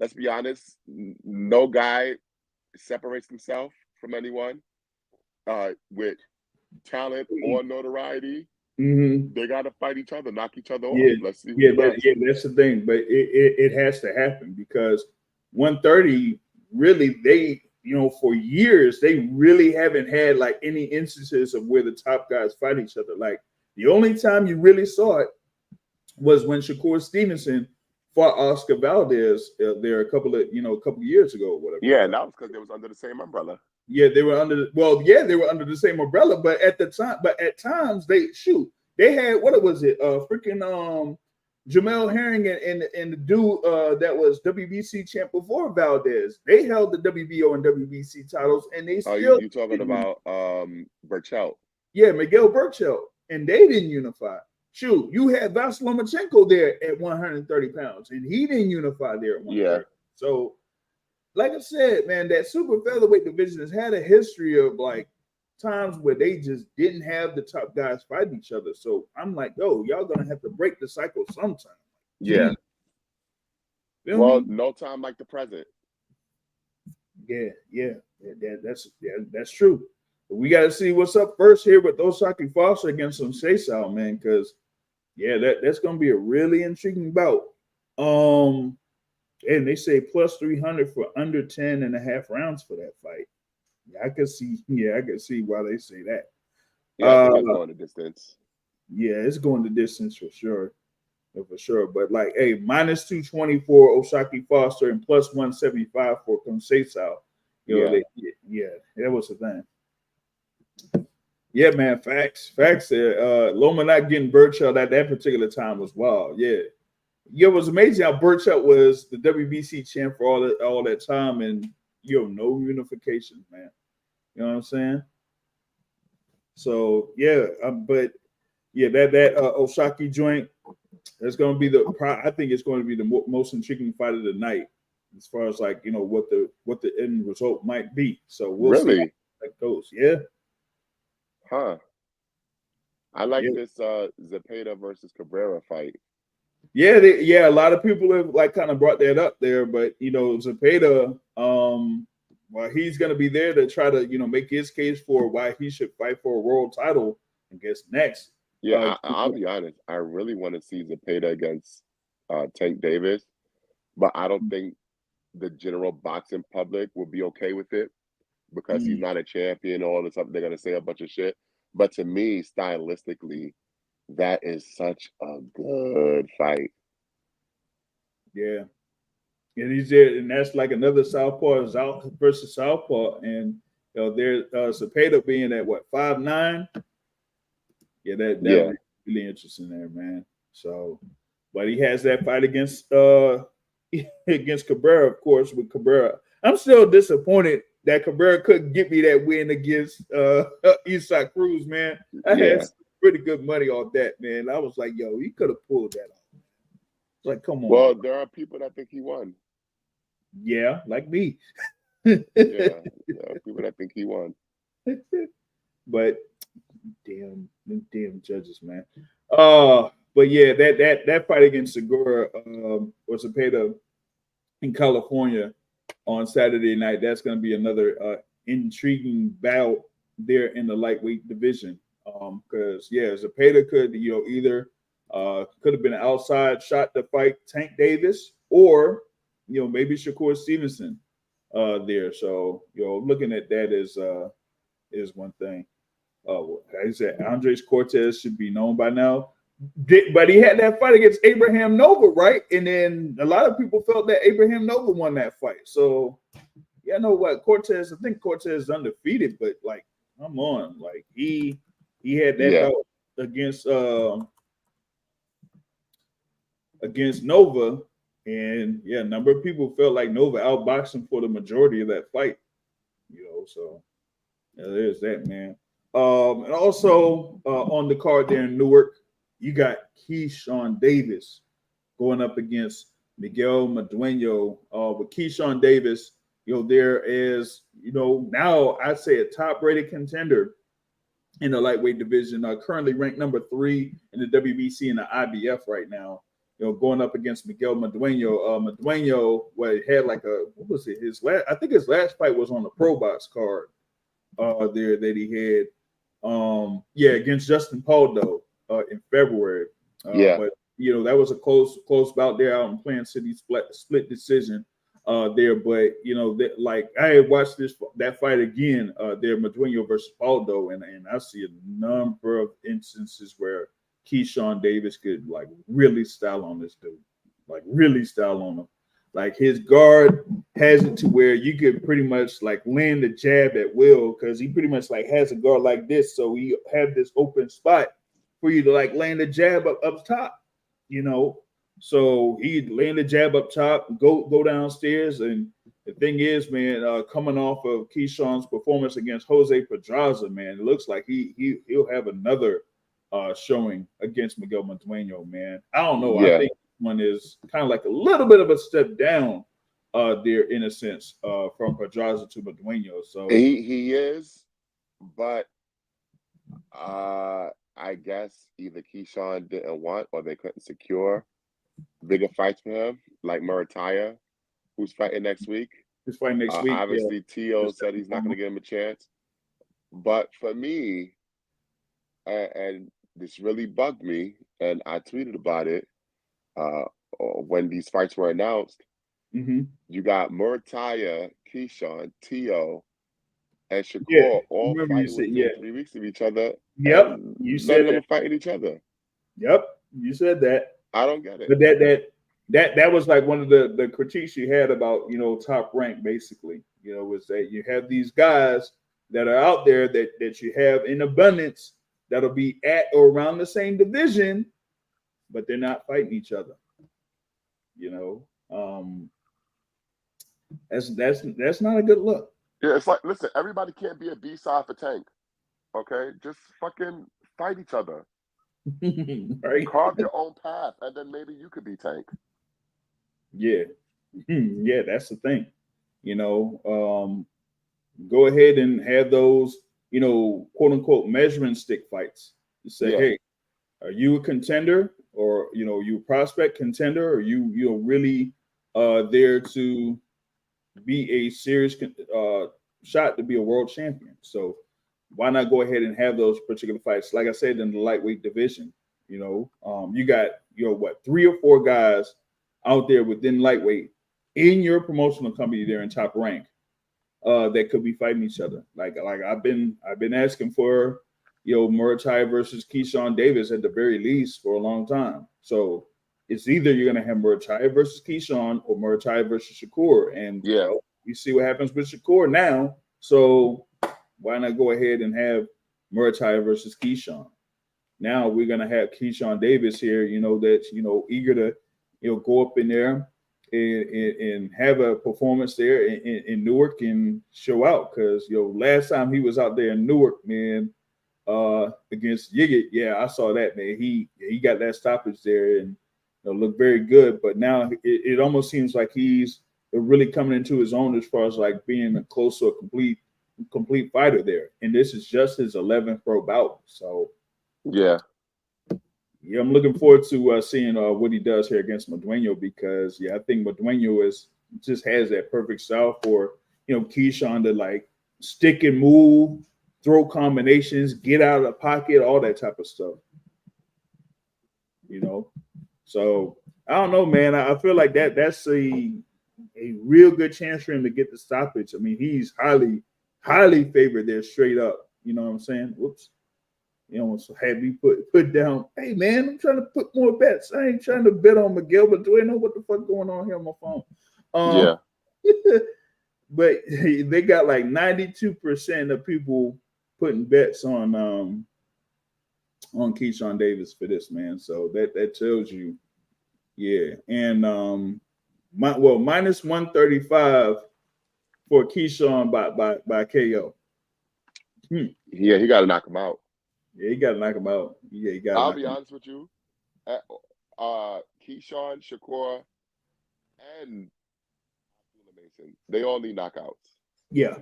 Speaker 4: let's be honest, no guy separates himself from anyone with talent or notoriety, they got to fight each other, knock each other off. Let's see.
Speaker 1: That's the thing. But it has to happen because 130 really, they for years they really haven't had like any instances of where the top guys fight each other. Like the only time you really saw it was when Shakur Stevenson fought Oscar Valdez there a couple of years ago or whatever.
Speaker 4: Yeah, and that was because they was under the same umbrella.
Speaker 1: Yeah, they were under the same umbrella, but at times they had what was it? Jamel Herring and the dude that was WBC champ before Valdez, they held the WBO and WBC titles, and they still.
Speaker 4: You talking about Burchell?
Speaker 1: Yeah, Miguel Burchell, and they didn't unify. Shoot, you had Vasily Lomachenko there at 130 pounds, and he didn't unify there at 130.
Speaker 4: Yeah.
Speaker 1: So, like I said, man, that super featherweight division has had a history of like times where they just didn't have the top guys fight each other. So I'm like, yo, y'all gonna have to break the cycle sometime.
Speaker 4: Yeah.
Speaker 1: Feel
Speaker 4: Well,
Speaker 1: me?
Speaker 4: no time like the present.
Speaker 1: That's true. But we got to see what's up first here with Osaki Foster against some Seisao, man, because that's gonna be a really intriguing bout. And they say plus 300 for under 10 and a half rounds for that fight. I can see why they say that.
Speaker 4: Yeah, I think it's going the distance.
Speaker 1: Yeah, it's going the distance for sure. But like, hey, minus 220 for Osaki Foster and plus 175 for Conceição. That was the thing. Yeah, man, facts. Loma not getting Burchell at that particular time was wild. Yeah. It was amazing how Burchell was the WBC champ for all that time, and no unification, man. You know what I'm saying? So that Osaki joint, that's going to be I think it's going to be the most intriguing fight of the night, as far as like what the end result might be. So we'll see how that goes. Yeah.
Speaker 4: Huh. I like this Zepeda versus Cabrera fight.
Speaker 1: Yeah, a lot of people have like kind of brought that up there, but Zepeda, he's going to be there to try to make his case for why he should fight for a world title, I guess next.
Speaker 4: Yeah, I'll be honest. I really want to see Zepeda against Tank Davis, but I don't think the general boxing public will be okay with it because he's not a champion. All this stuff, they're going to say a bunch of shit. But to me, stylistically, that is such a good fight.
Speaker 1: Yeah. And he's there, and that's like another Southpaw versus Southpaw. And there's Zepeda being at 5'9". Yeah, that was really interesting there, man. So, but he has that fight against Cabrera, of course, with Cabrera. I'm still disappointed that Cabrera couldn't get me that win against Isaac Cruz, man. I had pretty good money off that, man. I was like, yo, he could have pulled that off. Like, come on.
Speaker 4: Well, there are people that think he won.
Speaker 1: Yeah, like me.
Speaker 4: There are people that think he won.
Speaker 1: But damn judges, man. But yeah, that fight against Segura or Zepeda in California on Saturday night, that's going to be another intriguing bout there in the lightweight division. Because Zepeda could either could have been an outside shot to fight Tank Davis, or maybe Shakur Stevenson there. So looking at that is one thing. Like I said, Andres Cortez should be known by now. But he had that fight against Abraham Nova, right? And then a lot of people felt that Abraham Nova won that fight. So, I know what Cortez. I think Cortez is undefeated, but like, come on, like he had that bout against Nova, and a number of people felt like Nova outboxed him for the majority of that fight. So there's that, man. And also on the card there in Newark, you got Keyshawn Davis going up against Miguel Madueño. With Keyshawn Davis, there is, now I'd say a top-rated contender in the lightweight division, currently ranked number 3 in the WBC and the IBF right now. Going up against Miguel Madueño. Madueño, had like what was it? I think his last fight was on the Pro Box card there that he had. Against Justin Paldo in February. But that was a close bout there out in Plant City, split decision there. But like I had watched that fight again there, Madueño versus Paldo, and I see a number of instances where Keyshawn Davis could like really style on this dude, like really style on him. Like his guard has it to where you could pretty much like land the jab at will, because he pretty much like has a guard like this, so he have this open spot for you to like land the jab up top, So he land the jab up top, go downstairs, and the thing is, man, coming off of Keyshawn's performance against Jose Pedraza, man, it looks like he'll have another showing against Miguel Madueno, man. I don't know.
Speaker 4: Yeah.
Speaker 1: I think one is kind of like a little bit of a step down there in a sense from Pedraza to Madueno. So
Speaker 4: he is, but I guess either Keyshawn didn't want or they couldn't secure bigger fights for him, like Murataya, who's fighting next week.
Speaker 1: He's fighting next week.
Speaker 4: Obviously,
Speaker 1: yeah.
Speaker 4: Tio said he's not going to give him a chance. But for me, and this really bugged me, and I tweeted about it when these fights were announced.
Speaker 1: Mm-hmm.
Speaker 4: You got Murataya, Keyshawn, Tio, and Shakur all fighting within 3 weeks of each other.
Speaker 1: Yep, you said
Speaker 4: none of them are fighting each other.
Speaker 1: Yep, you said that.
Speaker 4: I don't get it.
Speaker 1: But that was like one of the critiques you had about Top Rank, basically. Was that you have these guys that are out there that you have in abundance that'll be at or around the same division, but they're not fighting each other. That's not a good look.
Speaker 4: Yeah, it's like, listen, everybody can't be a B-side for Tank. Okay, just fucking fight each other.
Speaker 1: Right?
Speaker 4: Carve your own path, and then maybe you could be Tank.
Speaker 1: Yeah, yeah, that's the thing. Go ahead and have those, quote unquote measuring stick fights. You say, hey, are you a contender, or you a prospect contender, or you really there to be a serious shot to be a world champion? So why not go ahead and have those particular fights? Like I said, in the lightweight division, you got 3 or 4 guys out there within lightweight in your promotional company there in Top Rank that could be fighting each other. Like I've been asking for Murataya versus Keyshawn Davis at the very least for a long time. So it's either you're gonna have Murataya versus Keyshawn or Murataya versus Shakur, and you see what happens with Shakur now. So why not go ahead and have Murataya versus Keyshawn? Now we're gonna have Keyshawn Davis here, that's eager to go up in there and have a performance there in Newark and show out. Because last time he was out there in Newark, man, against Yigit, I saw that, man. He got that stoppage there and looked very good. But now it almost seems like he's really coming into his own as far as like being a close to a complete fighter there. And this is just his 11th pro bout. So yeah, I'm looking forward to seeing what he does here against Madueno, because I think Madueno just has that perfect style for Keyshawn to like stick and move, throw combinations, get out of the pocket, all that type of stuff. So I don't know, man. I feel like that's a real good chance for him to get the stoppage. I mean, he's highly favored there, straight up. You know what I'm saying? Whoops. So have me put down, hey man, I'm trying to put more bets. I ain't trying to bet on Miguel, but do I know what the fuck going on here on my phone? But they got like 92% of people putting bets on Keyshawn Davis for this, man. So that tells you, and minus 135 for Keyshawn by KO.
Speaker 4: Yeah, he got to knock him out.
Speaker 1: Yeah, he got to knock him out. Yeah, he got.
Speaker 4: I'll be honest with you, Keyshawn, Shakur, and Mason, they all need knockouts. Yeah.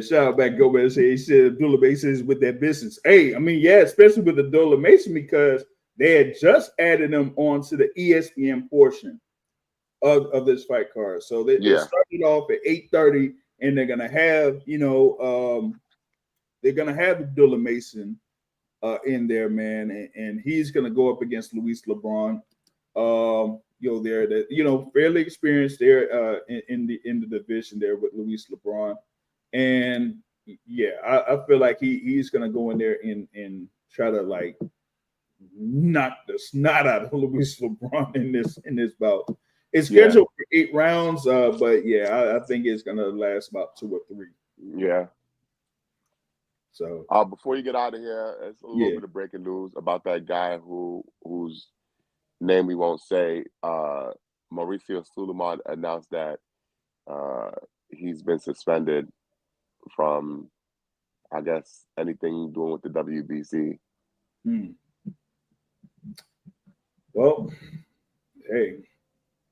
Speaker 4: Shout out back Gomez. He said Abdullah Mason is with that business. Hey, I mean, especially with Abdullah Mason, because they had just added him onto the ESPN portion of this fight card. So they started off at 8:30, and they're gonna have Abdullah Mason in there, man, and he's gonna go up against Luis LeBron. Fairly experienced there in the division there with Luis LeBron, and I feel like he's gonna go in there and try to like knock the snot out of Luis LeBron in this bout. It's scheduled for 8 rounds, but I think it's gonna last about 2 or 3. Yeah.
Speaker 1: So
Speaker 4: before you get out of here, it's a little bit of breaking news about that guy whose name we won't say. Mauricio Suleiman announced that he's been suspended from, I guess, anything doing with the WBC.
Speaker 1: Well, hey,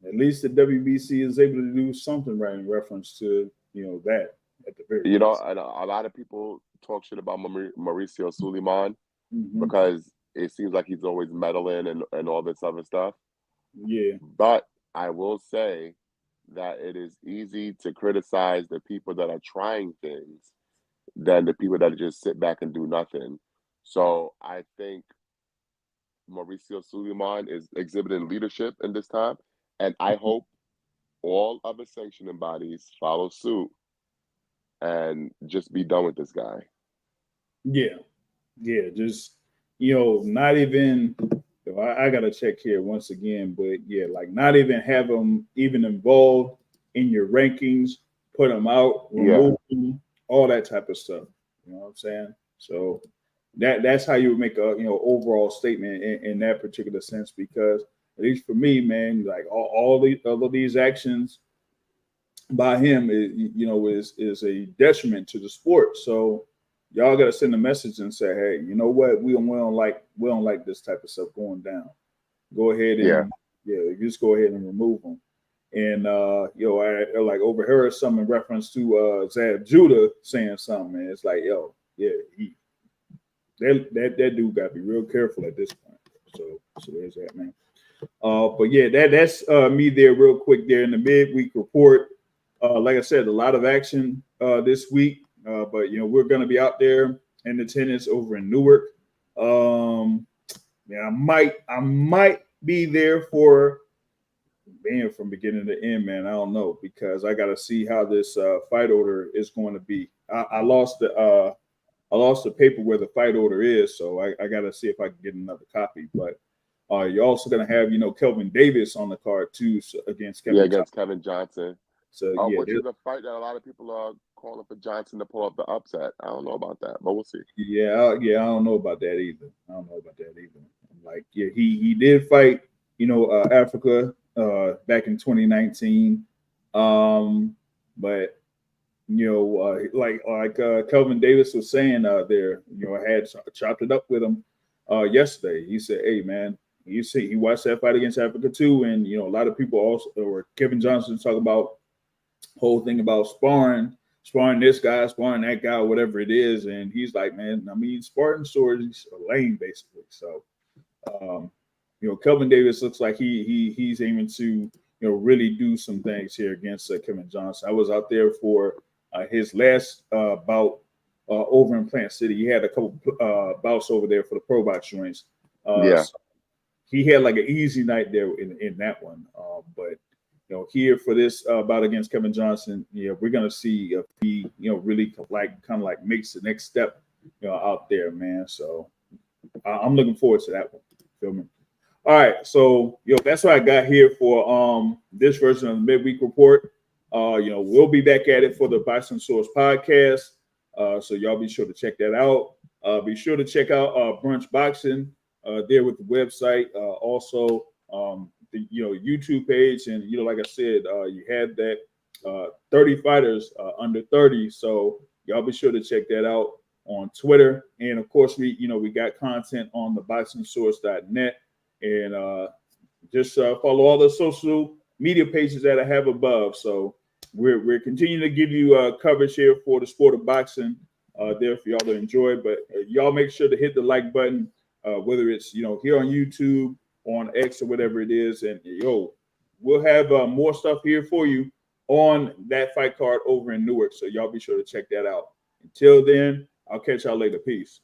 Speaker 1: at least the WBC is able to do something right in reference to, that at the very least.
Speaker 4: And a lot of people talk shit about Mauricio Suleiman because it seems like he's always meddling and all this other stuff.
Speaker 1: Yeah.
Speaker 4: But I will say that it is easy to criticize the people that are trying things than the people that just sit back and do nothing. So I think Mauricio Suleiman is exhibiting leadership in this time, and I hope all other sanctioning bodies follow suit and just be done with this guy.
Speaker 1: Yeah, just not even. I gotta check here once again, but like not even have them even involved in your rankings, put them out, remove them, all that type of stuff. You know what I'm saying? So that's how you would make a overall statement in that particular sense, because at least for me, man, like all of these actions by him is a detriment to the sport. So y'all got to send a message and say, hey, you know what, we don't like this type of stuff going down. Go ahead and just go ahead and remove them. And I like overheard some in reference to Zab Judah saying something, man. It's like, that dude got to be real careful at this point. So there's that, man. But that's me there real quick there in the midweek report. Like I said, a lot of action this week, but we're going to be out there in attendance over in Newark. I might be there for from beginning to end, man. I don't know, because I got to see how this fight order is going to be. I lost the paper where the fight order is, so I got to see if I can get another copy. But you're also going to have Kelvin Davis on the card too, against
Speaker 4: Kevin Johnson.
Speaker 1: So
Speaker 4: which is a fight that a lot of people are calling for Johnson to pull up the upset. I don't know about that, but we'll see.
Speaker 1: I don't know about that either. Like, he did fight, Africa back in 2019. But like Kelvin Davis was saying there, I had chopped it up with him yesterday. He said, hey man, you see, he watched that fight against Africa too, and a lot of people also, or Kevin Johnson, talk about whole thing about sparring this guy, sparring that guy, whatever it is. And he's like, man, I mean, sparring stories are lame, basically. So, Kelvin Davis looks like he's aiming to, really do some things here against Kevin Johnson. I was out there for his last bout over in Plant City. He had a couple bouts over there for the Pro Box joints. So he had like an easy night there in that one. But here for this bout against Kevin Johnson, we're gonna see if he, really kind of makes the next step, out there, man. So I'm looking forward to that one. Feel me? All right, so that's what I got here for this version of the midweek report. We'll be back at it for the Boxing Source podcast. So y'all be sure to check that out. Be sure to check out Brunch Boxing there with the website. Also, the YouTube page, and like I said, you had that 30 fighters under 30. So y'all be sure to check that out on Twitter, and of course we got content on the boxingsource.net, and just follow all the social media pages that I have above. So we're continuing to give you coverage here for the sport of boxing there for y'all to enjoy. But y'all make sure to hit the like button, whether it's here on YouTube, on X, or whatever it is, and we'll have more stuff here for you on that fight card over in Newark. So y'all be sure to check that out. Until then, I'll catch y'all later. Peace.